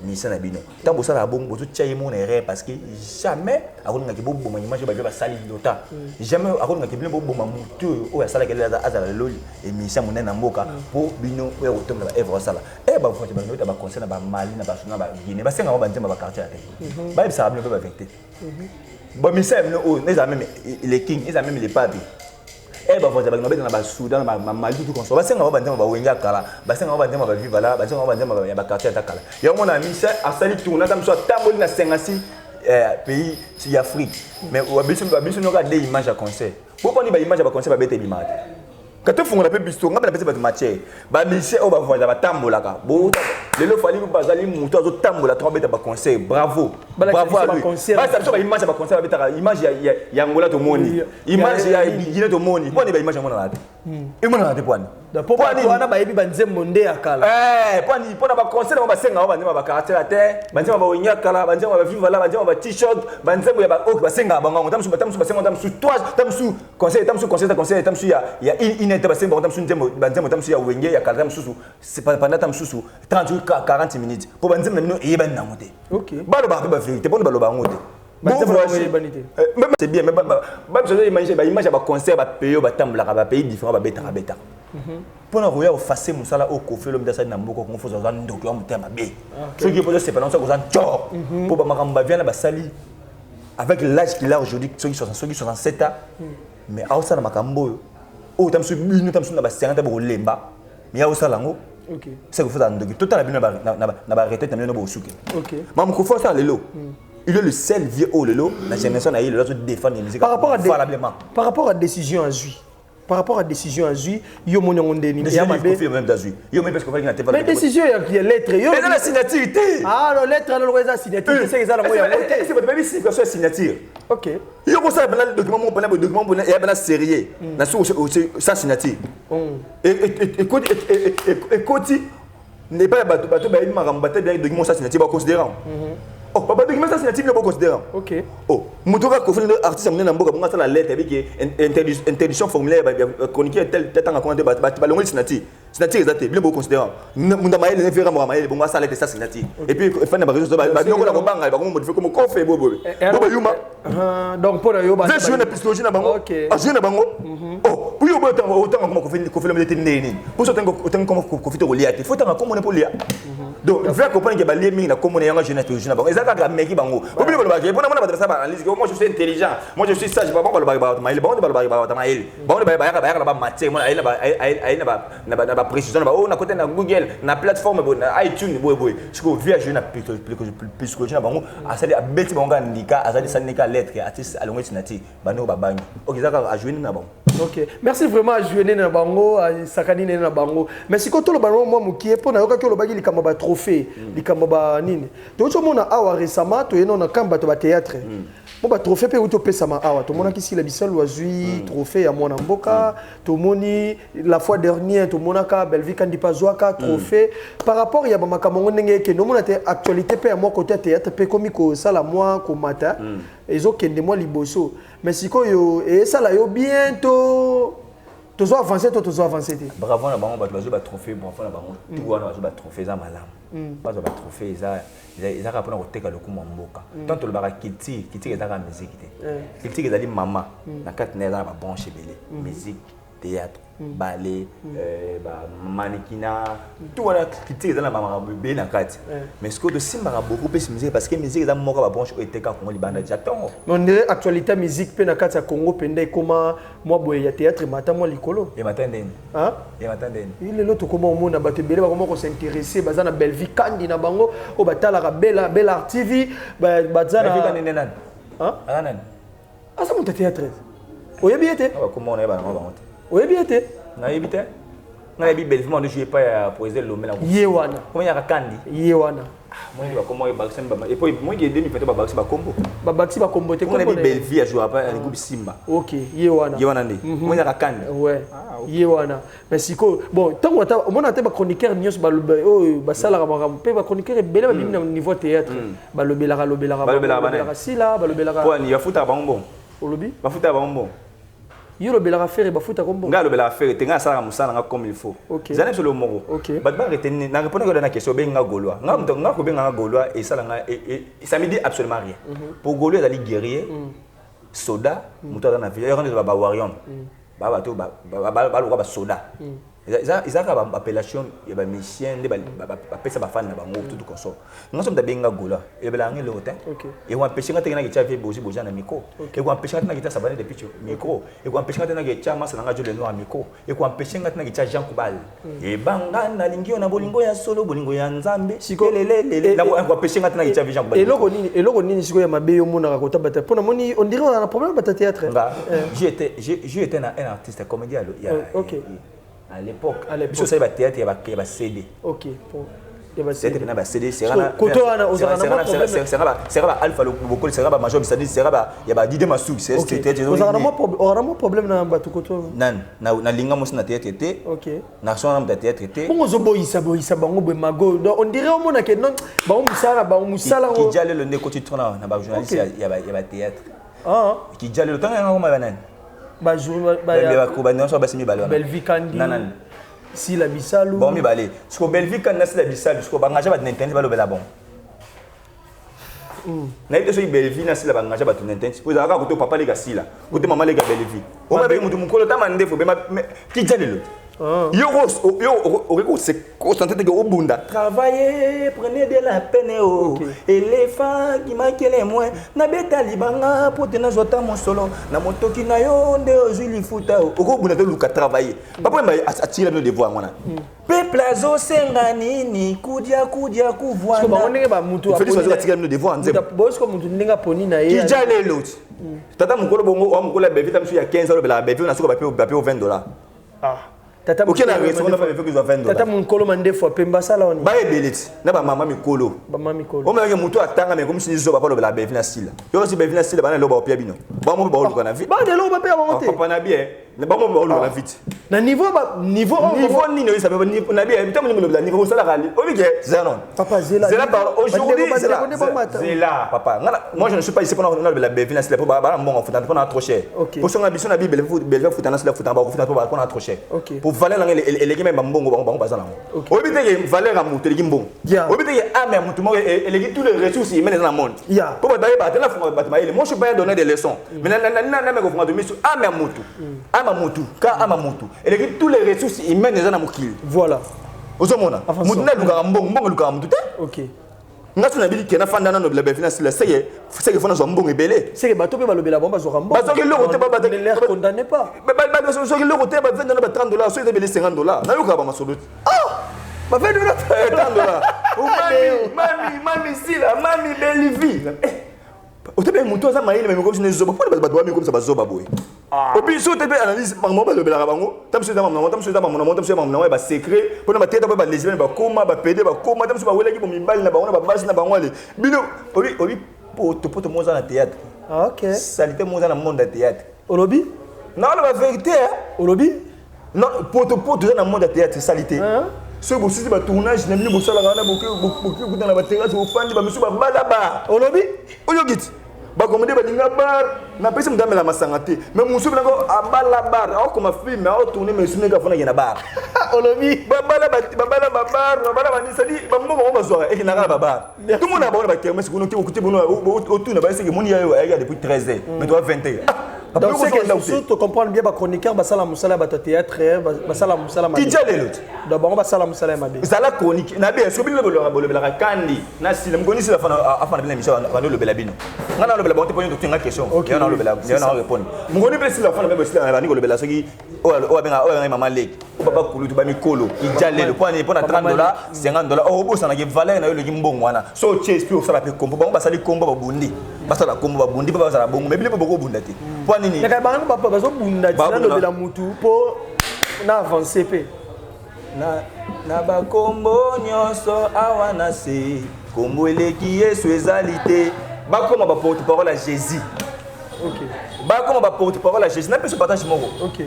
mission na bino tambo sala bongo to tchaye mon erreur parce que jamais akonga ki bo ma image ba sali lota jamais akonga ki bo ma mutu o ya sala ke la azala loli et mission mon na mboka pour bino o ya ko tombola evre sala e ba foti ba no ta ba concert na ba Mali na ba suna ba Guinée ba senga ba nzemba ba quartier la tête ba ça ba ba vecté bon mission no o les amis les king les amis les papis eh ba foti ba no be na ba Soudan ba Mali tout comme ça ba senga ba nzemba ba wenga kala ba senga ba nzemba ba viva là ba senga ba nzemba ba quartier ta kala ya mona mission asali tourna tam so tamboli na sengasi pays d'Afrique. Mais Babiso n'a pas des images à concert. Pourquoi on dit image à concert, Babette Bimad? Quand tu fais un peu de bisto, on a fait des matières. Babiso, on va voir la tambola. Le lot fallait que Bazali Mouto a tambola, 3 bêtes à concert. Bravo. Bravo à lui. Ça image à concert, image il y a Angola to Moni. Image il y a Guinée to Moni. Pourquoi on dit image à mon âge? Et mon âge, pourquoi? Pourquoi on a baby banzem monde à Kala? Pour na concert on va senga on va caractère à terre, banzem on va onya kala, banzem on va vivre là, banzem on va t-shirt, banzem on va ok basenga bango, on tamsu basenga tamsu toise, tamsu concert tamsu ya inete basenga on tamsu ndemo, banzem tamsu ya wenge ya kala tamsu c'est pas pendant tamsu 30 ou 40 minutes. Pour banzem na mino yeba na ngote. OK. Balo ba vérité, pour balo ba ngote. C'est bien, mais image à concert, pays pays différents, bêta. Pour nous regarder au face musala au kofi l'homme d'assa n'ambo qu'on fasse un document thème bé. Ce qui est posé c'est pendant ça qu'on a tort. Pour ma vient la sali avec l'âge qu'il a aujourd'hui, ceux qui sont 67 ans. Mais à ça na makambo. Oh tam su binu tam su na ba 50 ba lemba. Mais à ça lango. OK. C'est que faut un document. Tout à la binu na ba retraite na ba osuke. OK. Mam ko faut ça lelo. Il est le seul vieux haut lelo, la génération a eu le droit de défendre les musiques. Par rapport à décision à Zui. Par rapport à décision à Zui, yo mon on déni. Décision même d'Azui. Yo même parce qu'on va dire mais décision il y a lettre yo. Mais la signature. Ah la lettre alors la signature c'est ça la moya. C'est votre même signature signature. OK. Yo ko ça le document mon document et ben sérieux. Na ça signature. Écoute n'est pas bateau ba il m'a rambaté bien document ça signature ba considérant. Oh, papa, document ça c'est un type de considérant. OK. Oh, Moutoka Kofin artiste amène Namboka, on a la lettre avec interdiction formulaire chroniquer tel temps à commander ballon signature. Signature exacte, bien beau considérant. Munda maïl ne fera moi maïl, bon ça lettre ça signature. Et puis fin de raison ba non la banga ba modifier comme qu'on fait bobo. Bobo yuma. Donc pour yo ba. Je suis une psychologie na bango. Ah, je na bango. Oh, pour yo autant comme qu'on fait le nini. Pour ça autant comme qu'on fait au liate. Faut tant comme on est pour liate. Donc, il faut comprendre que les gens qui sont jeunesse, ils ont des mecs qui sont analyse. Moi, je suis intelligent. Moi, je suis sage. Je ne sais pas précision. On a côté na Google, na plateforme, na iTunes, ce que via jeune psychologie na bango, asali abeti bango ndika, asali sanika lettre, artiste alongo sinati, bano babangi. OK, ça a joué na bango. OK. Merci vraiment à jouer na bango, à sakani na bango. Mais si quand le bango moi mukie pour na yoka que le bagi likamba trophée, likamba nini. Donc tout le monde a awa récemment, to yeno na kamba to ba théâtre. Bon bah trophée pe uto pesa ma awa. To mona kisi la bisal wazui trophée ya mwana mboka, to moni la fois dernière to mona ka Belvi kandi pazwaka trophée par rapport ya ba makamongo ndenge ke no mona te actualité pe ya moi côté théâtre pe komiko sala moi ko mata. Ezo kende moi liboso. Mais sikoyo et ça là yo bientôt tu dois avancer, tu dois avancer. Bravo, on a besoin de trophée, bravo, on a besoin de trophée, ça malam. Pas de trophée, ils ont rappelé au teka le coup mamboka. Tant que le barak kiti est dans la musique, kiti est dans les mamas, la carte n'est pas branché belé, musique, théâtre, ballet, mannequinat, tout voilà kiti est dans la maman belé la carte. Mais ce que de sim mara beaucoup plus musique parce que musique est dans mon cas branché au teka Congo libanda j'attends. On dirait actualité musique pe na carte ya Congo pende comment moi boye ya théâtre matin moi likolo. Et matin den. Hein? Et matin den. Il est l'autre comment on a battu belé comment on s'intéresser bazana belle vie kandi na bango o batala ka bella TV bazana. Belle vie kandi nan. Hein? Anan. Ah ça mon théâtre. Oyebi été? Ah comment on est ba on. Oyebi été? Na yebite. Na yebi belle vie moi je pas poser l'homme là. Yewana. Comment ya kandi? Yewana. Moi je comment baksen ba et puis moi j'ai demi fait ba baksen ba combo. Ba baksen ba combo te combo. On a belle vie à jouer après le groupe Simba. OK, Yewana. Yewana ndi. Moi ya kandi. Ouais. Yewana. Mais siko bon tant on a été ba chroniqueur news ba ba sala ba pe ba chroniqueur belé ba bimina niveau théâtre. Ba lobelaka si là ba lobelaka. Quoi ni ya futa ba mbon. Olobi? Ba futa ba mbon. Yo lobelaka faire ba futa kombo. Nga lobelaka faire te nga sala musala comme il faut. Zane sur le moro. Ba ba retenir na répondre à la question ben nga golois. Nga ko ben nga golois et sala nga et ça me dit absolument rien. Pour golois dali guerrier, soda, muto na vie, on est ba warrior. Ba to ba soda. Ils ont une appellation, il y a un mission, il y a un fan, tout consort. Nous sommes des Gola, il y a un hôtel. Et on empêche que tu aies fait bosser Bojan à micro. Et on empêche que tu aies sabané depuis micro. Et on empêche que tu aies fait Massa le noir à micro. Et on empêche que tu aies fait Jean Koubal. Et Banga, Nalingi, on a Bolingo ya solo, Bolingo ya Nzambe. On empêche que tu aies fait Jean Koubal. Et là, on est sur ma béo, mon aragonta bataille. Pour le on dirait qu'on a un problème avec le théâtre. J'ai été un artiste comédien. Ok. À l'époque, il y avait théâtre, il y avait CD. Ok. Il y avait CD. C'est Alpha Loboko, c'est Major Bissadi, il y avait Didier Massou. On a un problème dans le bateau. Non, na linga mo na théâtre été. Ok. Na sona na théâtre été. Bon ozoboyisa bango be mago. On dirait au monde que non, ba musala. Qui diale le ne côté tourna na ba journaliste, il y avait théâtre. Ah. Qui diale le temps on ma banan. Ba journal Belvi Kandi. Non. Si la bisalu. Bon mi balé. Ce que Belvi Kandi na si la bisalu, ce que bangaja ba nenten ba lobela bon. Na ite so Belvi na si la bangaja ba nenten. Vous avez ka ko papa les gars si là. Ko te maman les gars Belvi. O ma be mutu mukolo ta mande fo be ma qui diale le. Yo se concentrer au bunda. Travaillez, prenez de la peine et les femmes qui manquent les moins. Na beta libanga pour te na jota mon solo. Na motoki na yo de ozili futa. Au bunda de luka travailler. Papa m'a attiré nos devoirs moi. Peuple azo sengani ni kudia kuvoana. Parce que ba ndenge ba mutu a fait attirer nos devoirs nzembo. Boss comme mutu ndenge poni na ye. Qui jale l'autre. Tata mukolo bongo o mukolo bevi tam il y a 15 € la bevi na suko ba pe au $20. Ah. Ok, na raison on a fait que $20. Tata mon colo mande fois pemba sala oni. Ba ebelit. Na ba mama mikolo. Ba mama mikolo. O meke mutu atanga me comme si zo ba lo la bevi na style. Yo si bevi na style ba na lo ba opia bino. Ba mo ba olu na vite. Ba de lo ba pe monter. Papa na bien. Na ba mo ba olu na vite. Na niveau ni no ça veut na bien. Bitam ni mo niveau sala rali. O bige Zenon. Papa Zela. Zela par aujourd'hui Zela papa. Moi je ne suis pas ici pour la bevi na style pour ba bon faut pas trop cher. Pour son ambition na Bible faut na style faut na ba trop cher. Pour valeur les même mbongo bango bazala. Obi te valeur amu te limbongo. Obi te ame amu tout et tous les ressources humaines dans le monde. Pour ba te la fond ba moi je suis pas donner des leçons. Mais na me ko de mission ame amutu ka amamutu. Et tous les ressources humaines dans le monde. Voilà. Ozomona. Mutuna luka mbongo luka amu tout. OK. Ngatu na bili kena fanda na nobla befina sila c'est que fona zo mbongo ebele. C'est que bato pe balobela bomba zo mbongo. Bato ke loko te ba ba ne condamne pas. Ba so ke loko te ba vendre na $30 so ebele $50. Na luka ba masolo. Ah! Ba vendre na $30. Mami sila, mami belivi. O te be muto za maile me ko sine zo ba pour ba ba mi ko ba zo ba boy. O bi so te be analyse par mo ba lobela bango. Tam so na ba secret pour na ba tete ba lesbienne ba koma ba pede ba koma tam so ba wela ki bo mimbali na bango na ba basi na bango ale. Bino obi poto moza na théâtre. Ah OK. Salité moza na monde de théâtre. Olobi? Non, la vérité. Olobi? Non, poto dans le monde de théâtre salité. Ce que vous ba tournage na mini bo sala na beaucoup dans la terrasse au fan ba musu ba balaba. Olobi? Oyogit. Ba commandé ba linga bar na pesa mdame la masangate. Mais musu na ko abala bar, au comme film, au tourner mais sune ka fona yena bar. Olobi? Ba bala ba ni sali ba mo ba zo e na ba bar. Tout le monde a ba ba kermesse ko no ki okuti bono au tourner ba c'est que mon ya depuis 13 ans, mais toi 20 ans. Donc c'est que tu comprends bien ba chroniqueur ba sala musala ba théâtre ba sala musala ma. Qui jale l'autre. D'abord ba sala musala ma be. Ça la chronique na bien so bi le bela kandi na sile mgoni sila afana bien mission va le bela bino. Ngana le bela bon te poser une question. Il y en a le bela, il y en a répondre. Mgoni be sila afana bien sila va ni le bela so ki o benga mama lek. Baba kulu to ba mikolo. Qui jale le point pour na $30, $50. O bo sana ki valeur na yo le kimbongo wana. So chase puis o sala pe kombo ba sali kombo ba bundi. Ba sala kombo ba bundi ba sala bongo mais bile boko bunda te. Nini? Les gens ne peuvent pas le mutu pour avancer. Na ba kombo nyonso awana se kombo eleki Yesu ezalité. Ba koma ba porte-parole à Jésus. OK. Ba koma ba porte-parole à Jésus. Na pe se partage moko. OK.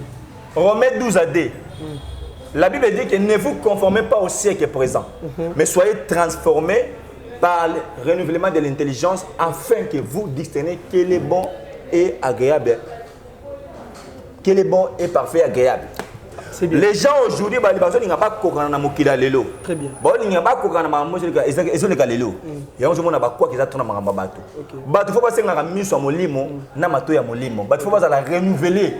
Romains 12:2. La Bible dit que ne vous conformez pas au siècle présent, mais soyez transformés par le renouvellement de l'intelligence afin que vous discerniez quel est bon et agréable. Quel est bon et parfait agréable. Les gens aujourd'hui, ils n'ont pas de mokila lelo. Très bien. Bon, ils n'ont pas de ils ont les galelo. Et on se demande quoi qu'ils attendent à bateau. Bateau faut pas se faire mise sur molimo, na mato ya molimo. Bateau faut pas la renouveler.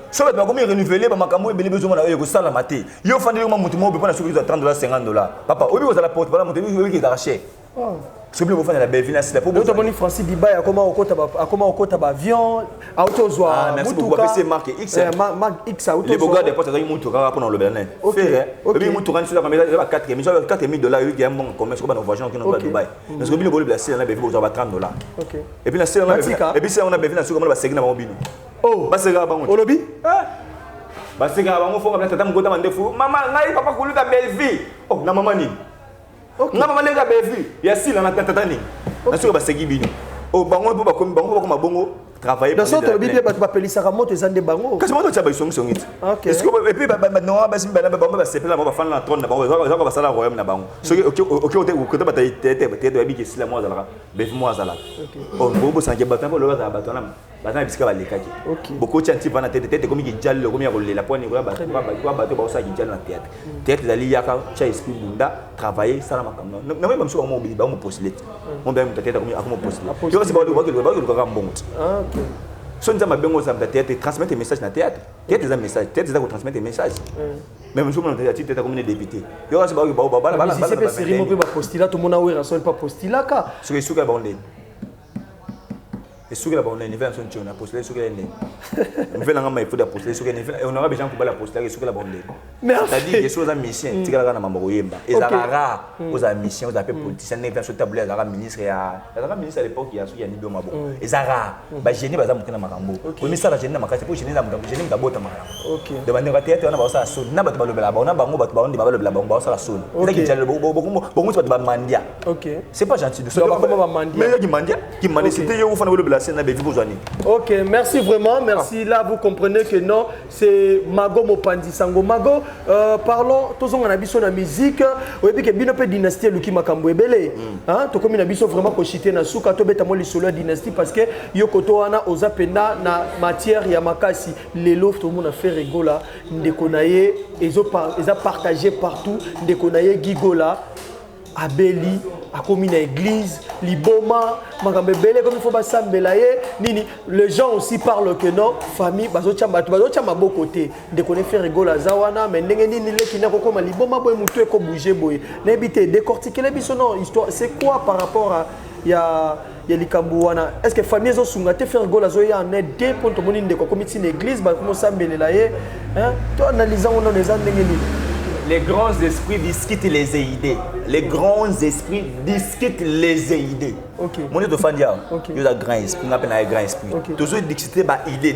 Si on va comment renouveler, ba makambo ebele besoin na yo sala maté. Yo fandi yo mutu mo be pas na sur $30 $50. Papa, obi vous la porte pas la mutu obi qui d'arracher. C'est plus pour faire la belle là, c'est la pour vous avez Francis Diba ya comment au côté avion auto zoa merci beaucoup c'est marque X marque X auto les bogas des portes à mutu pour le Bénin faire et mutu quand sur la caméra $4,000 $4,000 qui est un bon commerce comme on voyage qui nous va Dubaï parce que le bolo placer là vous avez $30 et puis la c'est là et puis c'est on a besoin sur comment va segna ba bino oh ba sega ba au lobby ba sega ba mo faut que tata ngota mandefu maman ngai papa kuluta belle vie oh na maman ni nga mama lenga bevi ya sila na tatani na soko basegi bino o bango po bakomi bango ko mabongo travailler dans sorte bibi ba pelisa ka moto ezande bango kasi moto tsa ba isongi songi est-ce que et puis ba no ba simba na bango ba sepela ba fana na trône na bango za ba sala royaume na bango soki ok ba tete ba biki sila mo zalaka bevi mo zalaka o bobo sanke ba tambo lo za ba tona bazana bisika balekaki beaucoup de gens vont tête comme qui jall comme ya kolela poni ko ba bato ba osa ki jall na théâtre zali yaka cha esprit bunda travailler ça na makambo na même so mo bi ba mo postulate mo ba mo tête comme akomo postulate yo si ba ko ka mbongo OK so nza mabengo za théâtre transmettre message na théâtre des messages théâtre za ko transmettre message même so mo théâtre comme ne député yo si ba c'est pas sérieux mo ba postulat tout mon awera so pas postulat ka so que suka ba onde et ce que la bonne niveau sont on a postulé ce que l'année on fait la gamme il faut postuler ce que on aura besoin pour la postuler ce que la bonne c'est-à-dire les choses à mission tu as la mambo yemba et ça rara aux missions aux appels politiciens ne vient sur tableau la ministre à l'époque il y a ce qui a ni bien mabo et ça rara ba génie ba za mukina makambo au ministère la génie na makasi pour génie na mukina génie ngabota mara OK de manière théâtre on a ba ça son na ba balobela ba on a bango ba on ba balobela bango ba ça la son c'est qui tient bongo ba mandia OK c'est pas gentil de ça mais qui mandia c'était yo fana balobela. Ok, merci vraiment. Merci. Là, vous comprenez que non, c'est Mago Mopandi Sango. Mago, parlons, tous on a vu sur la musique. Oui, puis que bien peu dynastie Luki Makambo Ebele. Hein, tout comme il a vu vraiment cochité na souka to beta mo li solo dynastie parce que yokoto ana ozapenda na matière ya makasi les lots tout le monde a fait rigola ndekonaye ils ont partagé partout ndekonaye gigola Abeli a commis une église, Liboma, Magambele, comme il faut bassambela nini. Les gens aussi parlent que non, famille, bazochamba beau côté. De connaître faire rigoler Zawana, mais n'engeni ni le qui n'a pas comme Liboma boy mutu ko bouger boy. N'habiter décortiquer les bisons histoire. C'est quoi par rapport à ya likambouana? Est-ce que famille zo sungate faire rigoler zoya en aide pour tout le monde de comme une église, ba comme sambela hein? Toi analysant on les n'engeni. Les grands esprits discutent les idées. Les grands esprits discutent les idées. Ok. Mon de Fandia, il y a un grand esprit, on appelle un grand esprit. Toujours discuter des idées.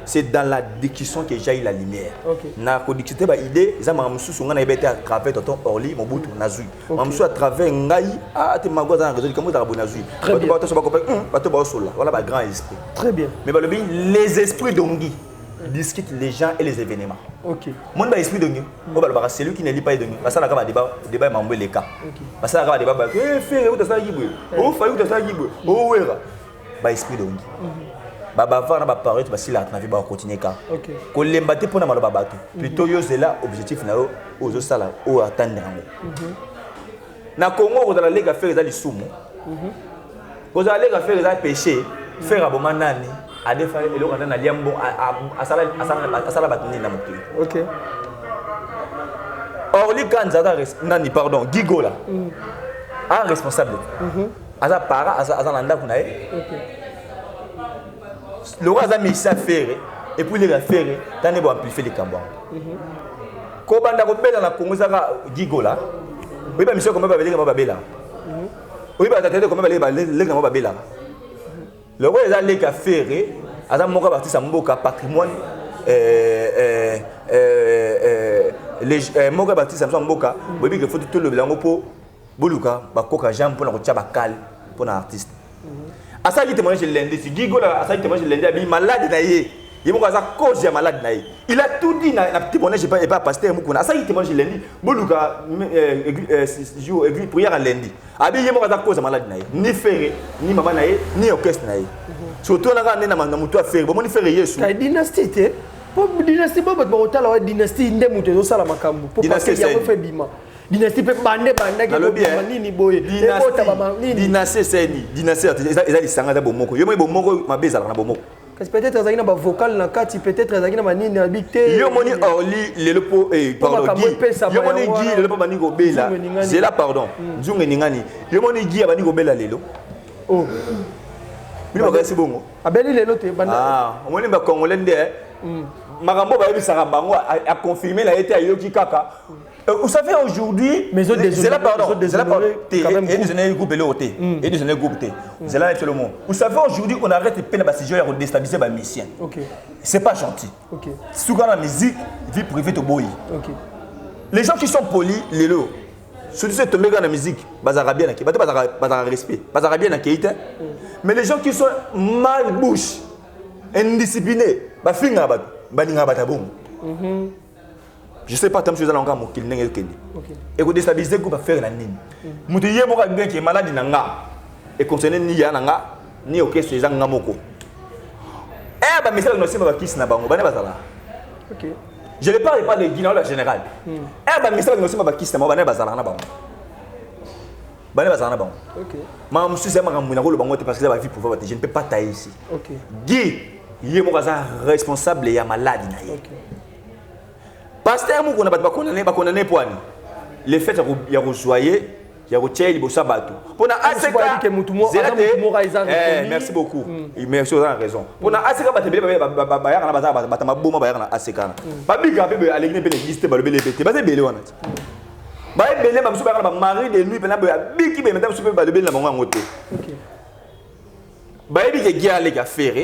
C'est dans la discussion que j'ai la lumière. Na ko discuter des idées, ils ont mamsou songa na ebete à travers tonton Orly, Mobutu Nazui. Mamsou à travers ngai te magoza na réseau comme da Nazui. Très bien. Bato ba sola. Voilà ba grand esprit. Très bien. Mais les esprits d'Ongi discutent les gens et les événements. OK. Mon ba esprit de Dieu, c'est lui qui ne lit pas de Dieu. Parce que là débat mambo les cas. Parce que là débat faire où ça yibwe. Oh fayu ça yibwe. Oh wera. Ba esprit de Dieu. Ba va na ba parole ba si la na vie ba continuer ka. OK. Ko lemba te pona maloba bato. Plutôt yo c'est là objectif na aux sala au attendre ngo. Na Congo ko dans la ligue faire ça lisumu. Ko za ligue faire ça péché, faire aboma nani. A des fois, il y a un liambo à Sala Batini. Ok. Orly Kanzada, Nani, pardon, Gigola, un responsable. Asa para, Asa Landa Kunae. Le roi a mis ça faire, et puis il a fait, t'en es bon amplifier les cambons. Kobanda Kobela na Congo Zara Gigola, oui, pas monsieur, comment va aller à Babela. Oui, pas t'attendre comment va aller à Babela. Le roi est allé à faire, à mon parti Samboka patrimoine, mon parti Samboka, oui, il faut tout le blanc pour Boluka, Bakoka Jam pour la Chabakal pour l'artiste. À ça, il te mange lundi, si Gigola, à ça, il te mange lundi, il est malade d'ailleurs. Il m'a cause malade d'ailleurs. Il a tout dit, na petit bonnet, je pas pasteur Moukouna. À ça, il te mange lundi, Boluka, jour église prière à lundi. Abi il m'a cause malade d'ailleurs. Ni ferré, ni maman d'ailleurs, ni orchestre d'ailleurs. Surtout, on a ramené na mutu à faire. Bon, on y fait Yesu. La dynastie, Pour dynastie, pas de dynastie, il y a des ça la makambo. Pour Dynastie, qu'il y a fait bima. Dynastie peut bander dynastie c'est ni dynastie ils sanga da bomoko yo mo bomoko mabeza na bomoko peut-être ezaki na ba vocal na kati peut-être ezaki na manini na bité yo moni orli lelo po pardon yo moni gi lelo po bani ko bela c'est là pardon nzungu ningani yo moni gi abani ko bela lelo oh bino ba si bongo abeli lelo te banda ah moni ba congolais ndé makambo ba yebisaka bango a confirmer la été ayoki kaka. Vous savez aujourd'hui, c'est là pardon, c'est là pardon. Et nous sommes groupe l'auté, et nous sommes groupe T. C'est là tout le monde. Vous savez aujourd'hui on arrête de peine basi à déstabiliser les missions. OK. C'est pas gentil. OK. Souvent la musique, vie privée to boy. OK. Les gens qui sont polis, les lots. Surtout c'est tombé dans la musique, bazara bien qui, bazara respect, bazara bien qui était. Mais les gens qui sont mal bouche, indisciplinés, ba finga ba ninga ba tabon. Je sais pas tant que je vais encore qu'il n'est que et que déstabiliser que va faire la nine. Moutier moi bien qui est malade nanga et concerné ni ya nanga ni ok ces gens ngamoko. Eh bah mais ça nous sommes pas qui na bango bana bazala. OK. Je ne parle pas de Guinée en général. Eh bah mais ça nous sommes pas qui na bana bazala na bango. Bana bazala na bango. OK. Ma monsieur c'est ma muna ko le bango parce que la vie pouvoir je ne peux pas tailler ici. OK. Guy yé mo responsable ya malade na ye. OK. Pasteur moko na ba condamné poani le fait ya rejoyer ya retirer libosa bato pona aseka merci beaucoup merci vous avez raison pona aseka batebele ba yaka na bazaba maboma ba yaka na aseka na ba biga bebe alegine pe liste ba lebele bete ba sebele wana ba ebele ba musu ba ba mari de nuit pena ba biki be meta musu ba lebele na bango ngote OK ba ebi ke gia le ga faire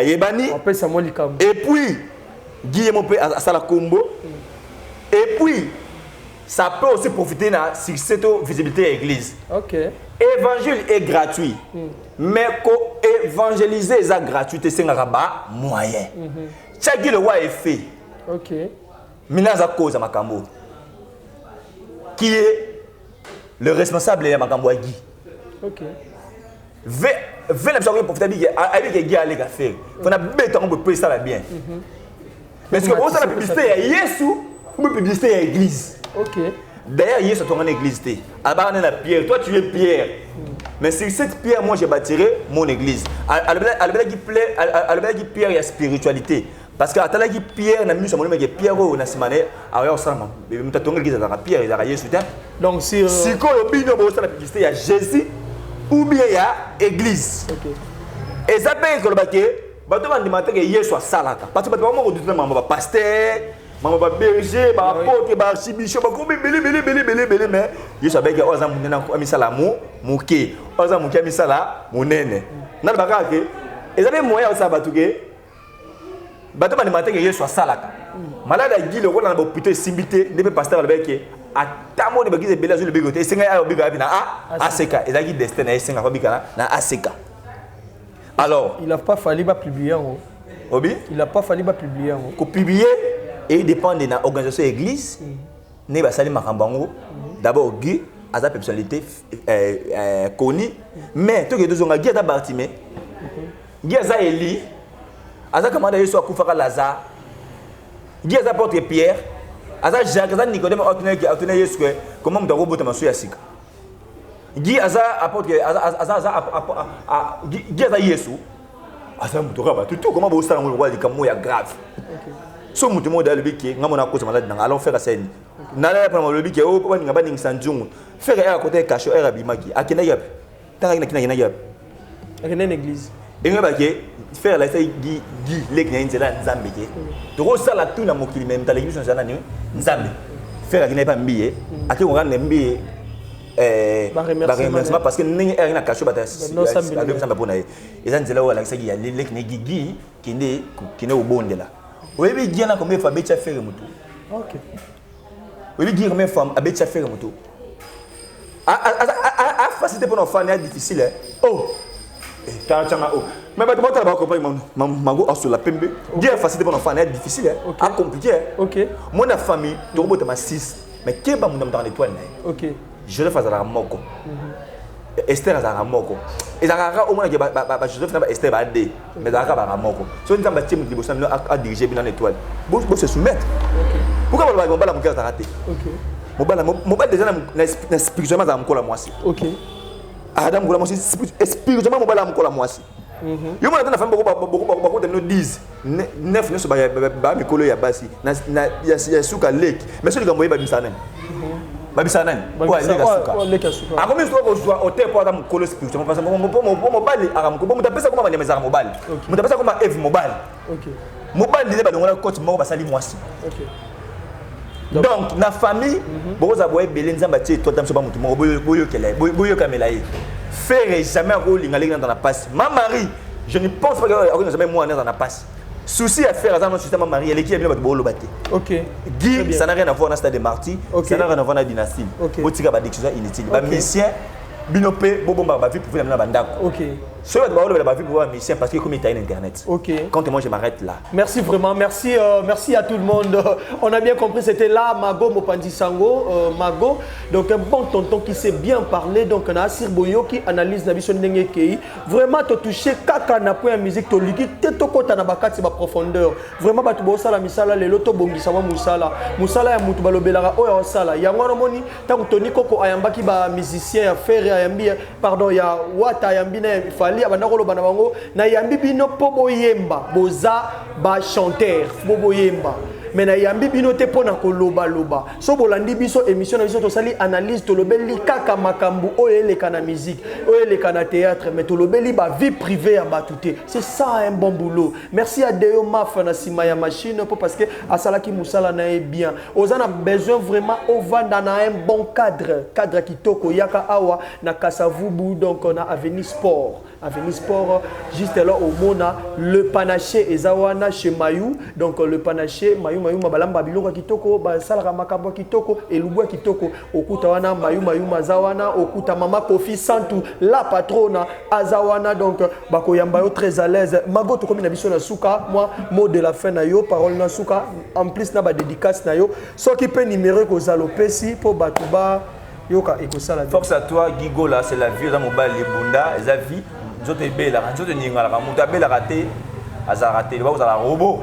yebani et puis Guillaume peut à la combo. Et puis, ça peut aussi profiter de cette visibilité à l'église. Ok. L'évangile est gratuit. Mais pour évangéliser, c'est gratuit. C'est un rabat moyen. Chaque le roi est fait. Ok. Maintenant, c'est à cause de Makambo. Qui est le responsable de Makambo Guy. Ok. Venez nous profiter avec Guy à l'église. On a besoin de payer ça bien. Parce que on a la publicité à Yesu, on peut publicité à l'église. OK. D'ailleurs, Yesu est en église. Là-bas, on a la pierre. Toi, tu es pierre. Mais sur cette pierre, moi, j'ai bâti mon église. À la pierre, il y a spiritualité. Parce que à la pierre, on a mis sur mon nom, il y a pierre, on a simane, alors ça, mais on a ton église à la pierre, il y a Yesu. Donc, si on a la publicité, il y a Jésus, ou bien il y a église. Et ça peut être le baquet. Bato va demander que Yesu soit salaka. Parce que maman dit maman pasteur, maman berger, apôtre, archibishop, belé mais Yesu avec oza munena ko misala muke. Oza muke misala munene. Na baka ke ezabé moyen ça batuke. Bato va demander que Yesu soit salaka. Malade dit le rôle dans l'hôpital simbité, ne peut pasteur avec que atamo de bagize belé sur le bigoté, senga ayo biga na aseka, ezaki destin na senga bika na aseka. Alors, il n'a pas fallu publier en haut. Obi? Il n'a pas fallu publier en haut. Pour publier, il dépend de l'organisation de l'église. Né basali makambango. D'abord, Guy a sa personnalité connue. Mais tout que deux ont Guy a Bartimée. Guy a Eli. A sa commandé Yesu a Koufara Lazare. Guy a porte Pierre. A sa Jacques, a sa Nicodème a obtenu Yesu comment on doit roboter ma souyasika. Guy Aza apporte Guy Aza Yesu Aza mutoka tout comment vous savez le roi du Cameroun est grave. So mutumo da le biki ngamona cause malade dans allons faire scène. Nala pour le biki o pas ngaba ning sanjungu. Faire à côté caché era bimaki. Akina yap. Tanga kina yap. Akina église. Et ngaba ke faire la say Guy lek na nzela nzambe ke. To ça la tout na mokili même ta l'église nzana ni nzambe. Faire akina pas mbiye. Aki on rendre mbiye remerciement parce que nous avons un cachot qui est au bon de là. Oui, il y a combien de femmes qui faire moto. OK. Oui, il y a combien de femmes qui faire moto. Facilité pour nos femmes est difficile. Oh. Mais tu vas comprendre mango sur la pembe. Dire facilité pour nos femmes est difficile. Compliqué. OK. Mon famille, tu as 6 mais qui est pas mon dans l'étoile. OK. Je le fais à la moko. Esther azaka moko ezaka au moins que ba Joseph na Esther ba dé mais ezaka ba moko so nzamba timu liboso na a diriger bien en étoile bo se soumettre pourquoi ba mobala mokela raté mobala déjà na spirituellement za mkola mwasi Adam mkola mwasi spirituellement mobala mkola mwasi yo mona na femme beaucoup de nous disent neuf ne so ba mikolo ya basi na ya suka lake mais so likambo ba misana babisa nani kwa leka suka ako mimi soko jwa hotel pour adam kolo spirituellement parce que mobali akamko mutapesa koma banyameza mobali mutapesa koma Eve mobali mobali ndile balongona coach moko basali mwasi donc na famille boza boye belé nzamba tie toi tamso ba mutu moko boyo kamela yi faire jamais ko lingalinga dans la passe ma mari je ne pense pas que jamais moi dans la passe souci à faire dans notre système marié l'équipe est bien bolo baté Guy ça n'a rien à voir dans stade de Marty ça n'a rien à voir dans la dynastie botika ba décision inutile ba mission binopé bobomba ba vie pour venir na bandako ce va ba vie pour voir mission parce que comme il y a internet quand moi je m'arrête là merci vraiment merci à tout le monde on a bien compris c'était là Mago Mopandi Sango Mago donc un bon tonton qui sait bien parler donc on a Sir Boyo qui analyse la vision ndenge kei vraiment te toucher kaka na point musique to liki te to kota na bakati ba profondeur vraiment ba to bo sala misala lelo to bongisa wa musala ya mutu balobelaka oyo sala yango na moni tango Tony Koko ayambaki ba musicien ya faire ayambi pardon ya wata ayambi na fali abanda ko lobana bango na yambi bino po boyemba boza ba chanteur boyemba mais na yambi bino te pona ko loba so bolandi biso émission na biso to sali analyse to lobeli kaka makambu oyele kana musique oyele kana théâtre mais to lobeli ba vie privée ya batuté c'est ça un bon boulot merci à Deo Maf na sima ya machine parce que asalaki musala na bien ozana besoin vraiment au vanda na un bon cadre kitoko yaka awa na Kasavubu donc on a Avenue Sport juste là au Mona le panaché ezawana chez Mayou donc le panaché Mayou mabalamba biloko kitoko ba salaka makambo kitoko elubwa kitoko okuta wana Mayou mazawana okuta mama Kofi Santu la patrona azawana donc bakoyamba yo très à l'aise mago to komi na biso na suka moi mot de la fin na yo parole na suka en plus na ba dédicace na yo soki pe numéro ko zalopesi po batuba yoka ekosala force à toi Gigola c'est la vie dans mobile libunda eza vie nzoto ebela nzoto ningala ka mutu abela raté azarate ba uzala robot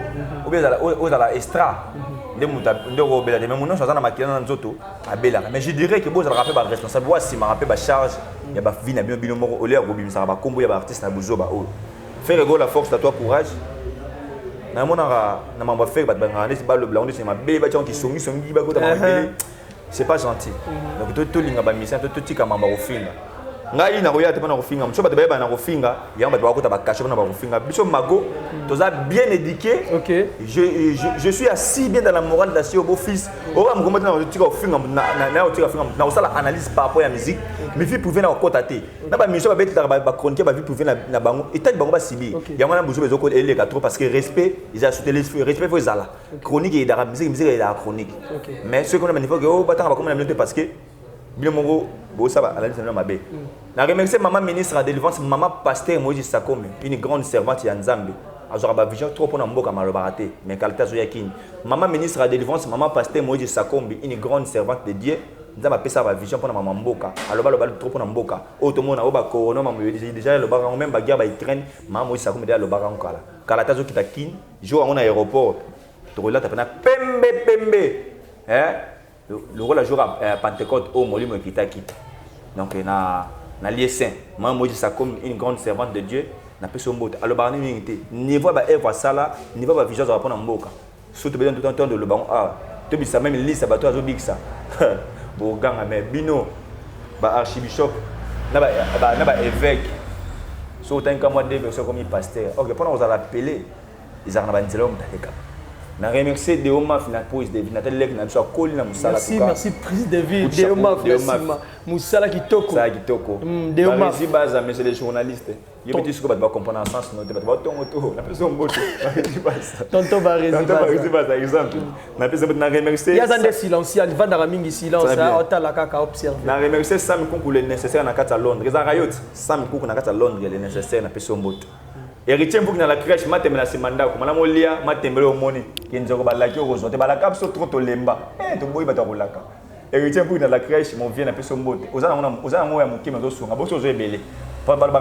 ou bien uzala extra nde mutu ndoko obela mais mon chose na makina na nzoto abela mais je dirais que bozala rappel ba responsable wa si ma rappel ba charge ya ba vie na bino moko ole ya kobimisa ba kombo ya ba artiste na buzo ba o faire go la force à toi courage na mona na mamba faire ba ngane si ba le blanc c'est ma belle ba qui songi ba ko ta mabele c'est pas gentil donc to linga ba mission to tika mamba ofinga ngai na roya te pana kofinga mso ba na kofinga yango ba ko ta ba cacher na ba kofinga biso mago toza bien éduqué je suis assis bien dans la morale d'assio beau fils o ba mkomba na tika kofinga na o tika kofinga na osala analyse par rapport à musique mais vie pouvait na kota te na ba mission ba beta ba chronique ba vie pouvait na bango et bango ba sibi yango na buzo bezoko eleka trop parce que respect ils a sauté les respect faut ezala chronique et la musique et la chronique mais ce qu'on a niveau que o ba tanga ba comme na minute parce que bien mongo bo ça va analyse na mabe na remercier maman ministre de délivrance maman pasteur Moïse Sakome une grande servante ya Nzambe azora ba vision trop pour na mboka malobaraté mais kalta zo yakini maman ministre de délivrance maman pasteur Moïse Sakome une grande servante de Dieu Nzambe pesa ba vision pour na maman mboka aloba trop pour na mboka otomona o ba corona maman déjà le ba même ba guerre ba Ukraine maman Moïse Sakome déjà le ba kala kalata zo kitakini jour on aéroport to relata pena pembe le rôle à jour à Pentecôte au Molimo Kitaki donc na lieu saint maman Moïse Sakome une grande servante de Dieu na peso mbote alors ba ni unité niveau ba œuvre sala niveau ba vision za rapona mboka surtout bien tout temps de le banc to bisa même liste ba to azo biksa bo ganga mais bino ba archibishop na ba évêque so tant que moi de version comme pasteur OK pendant on a appelé ils ont ba nzela mtaleka na remercier Deoma fina pose de Nathalie Lek na biso akoli na musala tuka merci prise de vie Deoma musala kitoko ça kitoko Deoma si baza mais c'est les journalistes yo petit ce que ba comprendre en sens noté ba tongo to na personne mboto tonto ba par exemple na personne na remercier ya zande silence ya vanda mingi silence otala kaka observer na remercier Sam Kunku le nécessaire na kata Londres les arayot Sam Kunku na kata Londres le nécessaire na personne mboto héritier mbuki na la crèche matemela semanda ko mala molia matembele omoni kinzo ko balaki okozo te balaka biso trop to lemba to boyi bata kolaka héritier pour dans la crèche, mon vieux n'a pas son mot. Aux amours, mon qui m'a donné son abos aux belé.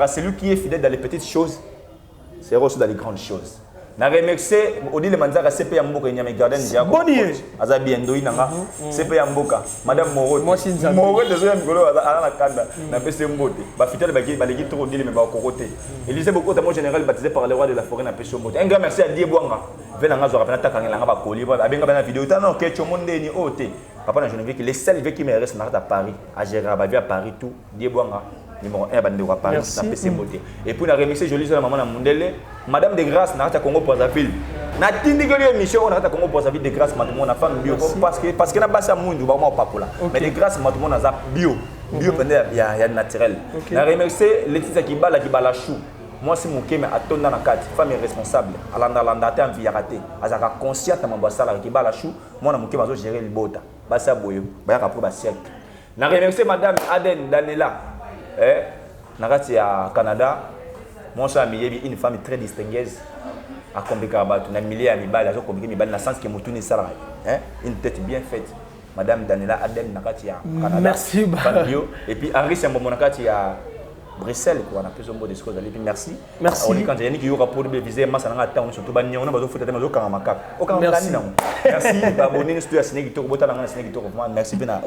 Celui qui est fidèle dans les petites choses, c'est aussi dans les grandes choses. Na remercier Odile Manzara CP Yamboka Nyame Garden Diako. Bonnier. Azabi Ndoi nanga CP Yamboka. Madame Moro. Moi si nzambe. Moro de zoya ngolo ala na kanda na pese mbote. Ba fidèle ba legi trop Odile mais ba kokoroté. Élisée beaucoup de mon général baptisé par le roi de la forêt na pese mbote. Un grand merci à Die Bwanga. Vena nga zo rapena takanga nga ba koli ba benga na vidéo tano ke chomonde ni oté. Papa na Geneviève qui les seuls qui me restent à Paris, à Gérard, ba via Paris tout. Die Bwanga. Numéro 1 bande de Paris na pese mbote. Et puis na remercier jolie la maman na Mundele. Madame de Grâce na Congo Brazzaville. Na tindi que l'émission on a Congo Brazzaville de Grâce matou na femme bio parce que na basa mundu ba mo papola. Mais de Grâce matou na za bio pendant ya naturel. Na remercier Laetitia Kibala chou. Moi si mon keme atonda na kati femme responsable alanda ta envie raté azaka consciente na mbasala Kibala chou moi na mon keme azo gérer le bota. Basa boyo ba ya pour ba siècle. Na remercier madame Aden Danela nakati ya Canada. Mon ami une femme très distinguée à compliquer na milliers de mibali à compliquer mibali na sens que mutuni sala une tête bien faite madame Daniela Aden nakati ya Canada. Merci Fabio et puis Henri Sambomo nakati ya Bruxelles quoi na plus de choses aller merci on dit quand il y a qui aura pour viser massa na temps surtout ba nyona bazo futa mazo kanga makaka o kanga tani na merci abonner studio Sénégal to bota na Sénégal to merci bien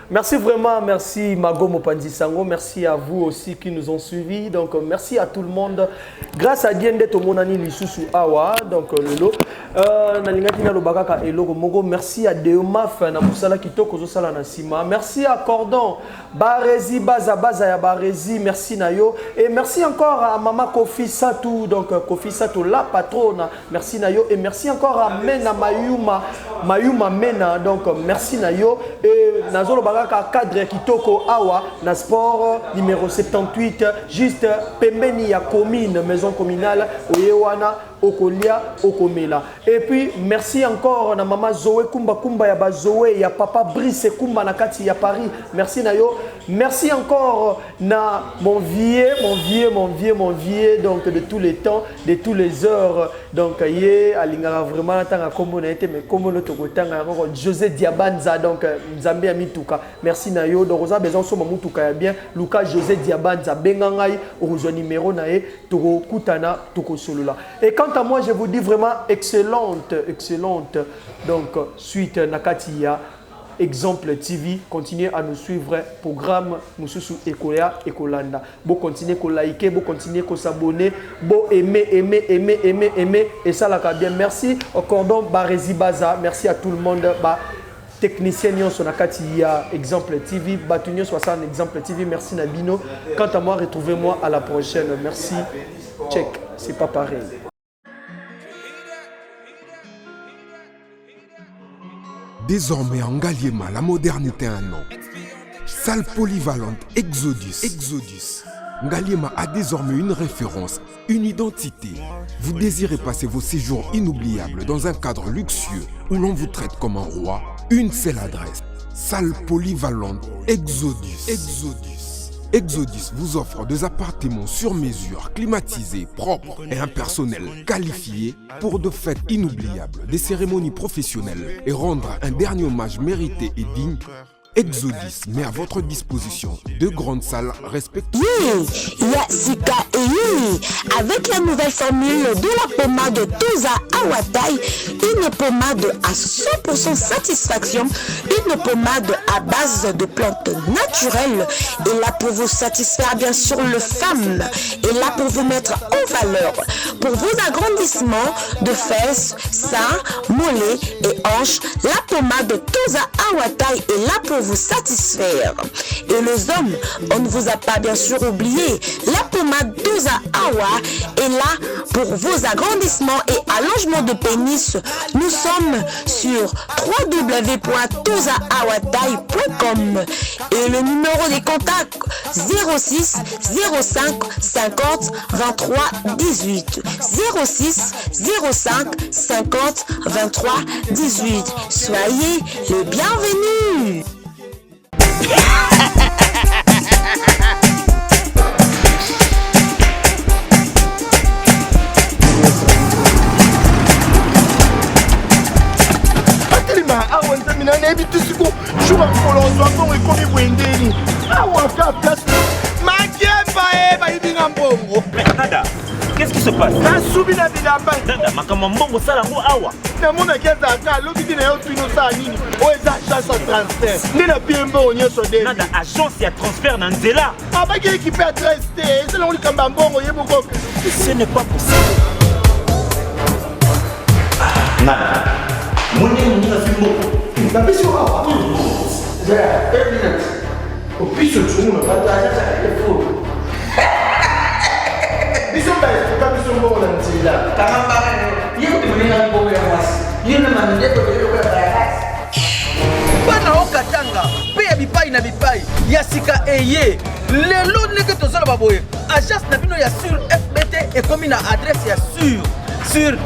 merci vraiment merci Mago Mopanzi Sango merci à vous aussi qui nous ont suivis donc merci à tout le monde grâce à Diende to monani lisusu awa donc lelo na lingaki na lobaka eloko mogo merci à Deomaf na musala kitoko zo sala na sima merci à Cordon Barezi baza ya Barezi merci Nayo et merci encore à Mama Kofi Satou donc Kofi Satou la patronne merci Nayo et merci encore à Mena Mayuma Mena donc merci Nayo et Nazolo Bagaka cadre kitoko awa na sport numéro 78 juste pembeni ya commune maison communale oyewana Okolia Okomela et puis merci encore na Mama Zoé Kumba ya Bazoé ya Papa Brice Kumba na kati ya Paris merci Nayo merci encore na mon vieux donc de tous les temps de tous les heures donc yé alingara vraiment tanga comme on a été mais comme on tanga José Diabanza donc Nzambe Amituka merci Nayo donc on a besoin so mamutuka ya bien Lucas José Diabanza bengangai au numéro nae toko kutana toko solola et quand à moi je vous dis vraiment excellente donc suite Nakatia Exemple TV, continuez à nous suivre, programme Moussousou Ekoya Ekolanda. Bon continuez à liker, bon continuez à s'abonner, bon aimer, et ça là bien. Merci au cordon Barezi Baza, merci à tout le monde. Technicien Nyon Sonakati, il y a Exemple TV, Batunio 60 Exemple TV, merci Nabino. Quant à moi, retrouvez-moi à la prochaine. Merci. Check, c'est pas pareil. Désormais en Ngaliema, la modernité a un nom. Salle polyvalente Exodus. Ngaliema a désormais une référence, une identité. Vous désirez passer vos séjours inoubliables dans un cadre luxueux où l'on vous traite comme un roi? Une seule adresse. Salle polyvalente Exodus vous offre des appartements sur mesure, climatisés, propres et un personnel qualifié pour de fêtes inoubliables, des cérémonies professionnelles et rendre un dernier hommage mérité et digne. Exodus met à votre disposition deux grandes salles respectives. Il y a Sika et Yumi avec la nouvelle formule de la pommade Toza Awatai, une pommade à 100% satisfaction, une pommade à base de plantes naturelles et là pour vous satisfaire bien sûr le femme et là pour vous mettre en valeur pour vos agrandissements de fesses, seins, mollets et hanches. La pommade Toza Awatai est là pour vous satisfaire. Et les hommes, on ne vous a pas bien sûr oublié. La pommade Toza Awa est là pour vos agrandissements et allongements de pénis. Nous sommes sur www.tozaawatai.com et le numéro des contacts 06 05 50 23 18 06 05 50 23 18. Soyez les bienvenus. awa nzambe na nayebi te siko jour akolozwa mbongo ekomi bwendeni awa ka place makemba e bayibinga mbongo. Nada, qu'est-ce qui se passe? nasubi na bilamba Nada, makambo mbongo salango awa. namonaki ezalaka lobi na yo twino osala nini oyo eza agence ya transfert nde na pie mbongo nyonso de Nada, agence ya transfert na nzela. abaki ekipe adresse te ezalango likambo ya mbongo ye moko. Ce n'est pas possible. Nada. Mwenye mwenye fimbo. napesi awa opiso tumu na bato ajaza telefone biso baesuka biso mbongo na nzela bana okatanga mpe ya bipai na bipai ya sika eye lelo ndenge tozoloba boye agence na bino ya sur fbt ekomi na adresse ya sur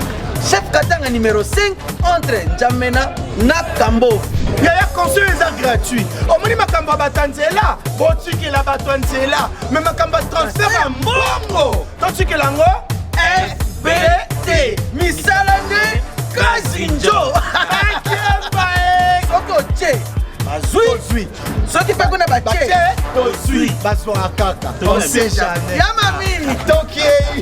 chef katanga numéro 5 entre njamena na kambo. yaya conseil eza gratuit omoni makambo ya bato ya nzela botikela bato ya nzela me makambo ya transfert ya mbongo totikela yango fbt misala nde kasi njo akemba soki otie bazwi soki mpe kuna batie tozwi bazwaka kaka on sait jamais ya mamini tokei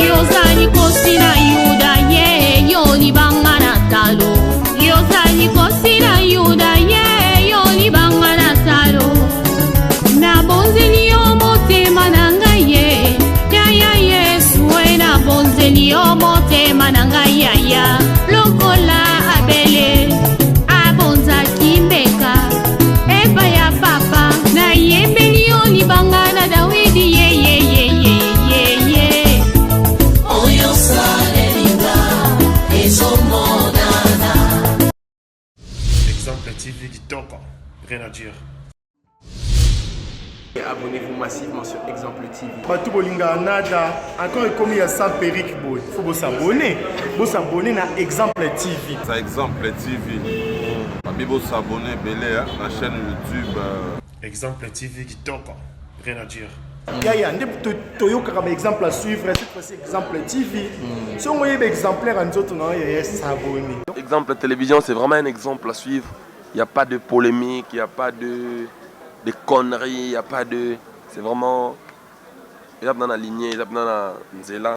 Yozani kosina yuda ye yoni bangana talo. Yozani kosina yuda ye yoni bangana talo. Na bonzeli yo motema nanga ye. Ya Yesu we na bonzeli yo motema nanga ya. Lokola abele abonza kimbeka. Eba ya papa na yembeli yo ni bangana Dawidi ye. Exemple TV Kitoko, rien à dire. Abonnez-vous massivement sur Exemple TV. bato bolinga nada encore ekomi ya sans périque boy faut s'abonner na Exemple TV. Ça Exemple TV. Babi s'abonner belé na chaîne YouTube. Exemple TV Kitoko, rien à dire. yaya nde toyokaka baexemple à suivre cette fois-ci Exemple TV si on voyait exemplaire à nzoto na yaya s'abonner. Exemple télévision, c'est vraiment un exemple à suivre. Il n'y a pas de polémique, il n'y a pas de conneries, il n'y a pas de... C'est vraiment... Il y a dans la lignée, il y a dans la nzela.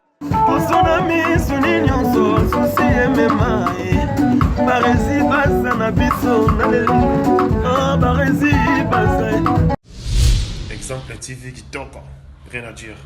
Exemple TV Kitoko, rien à dire.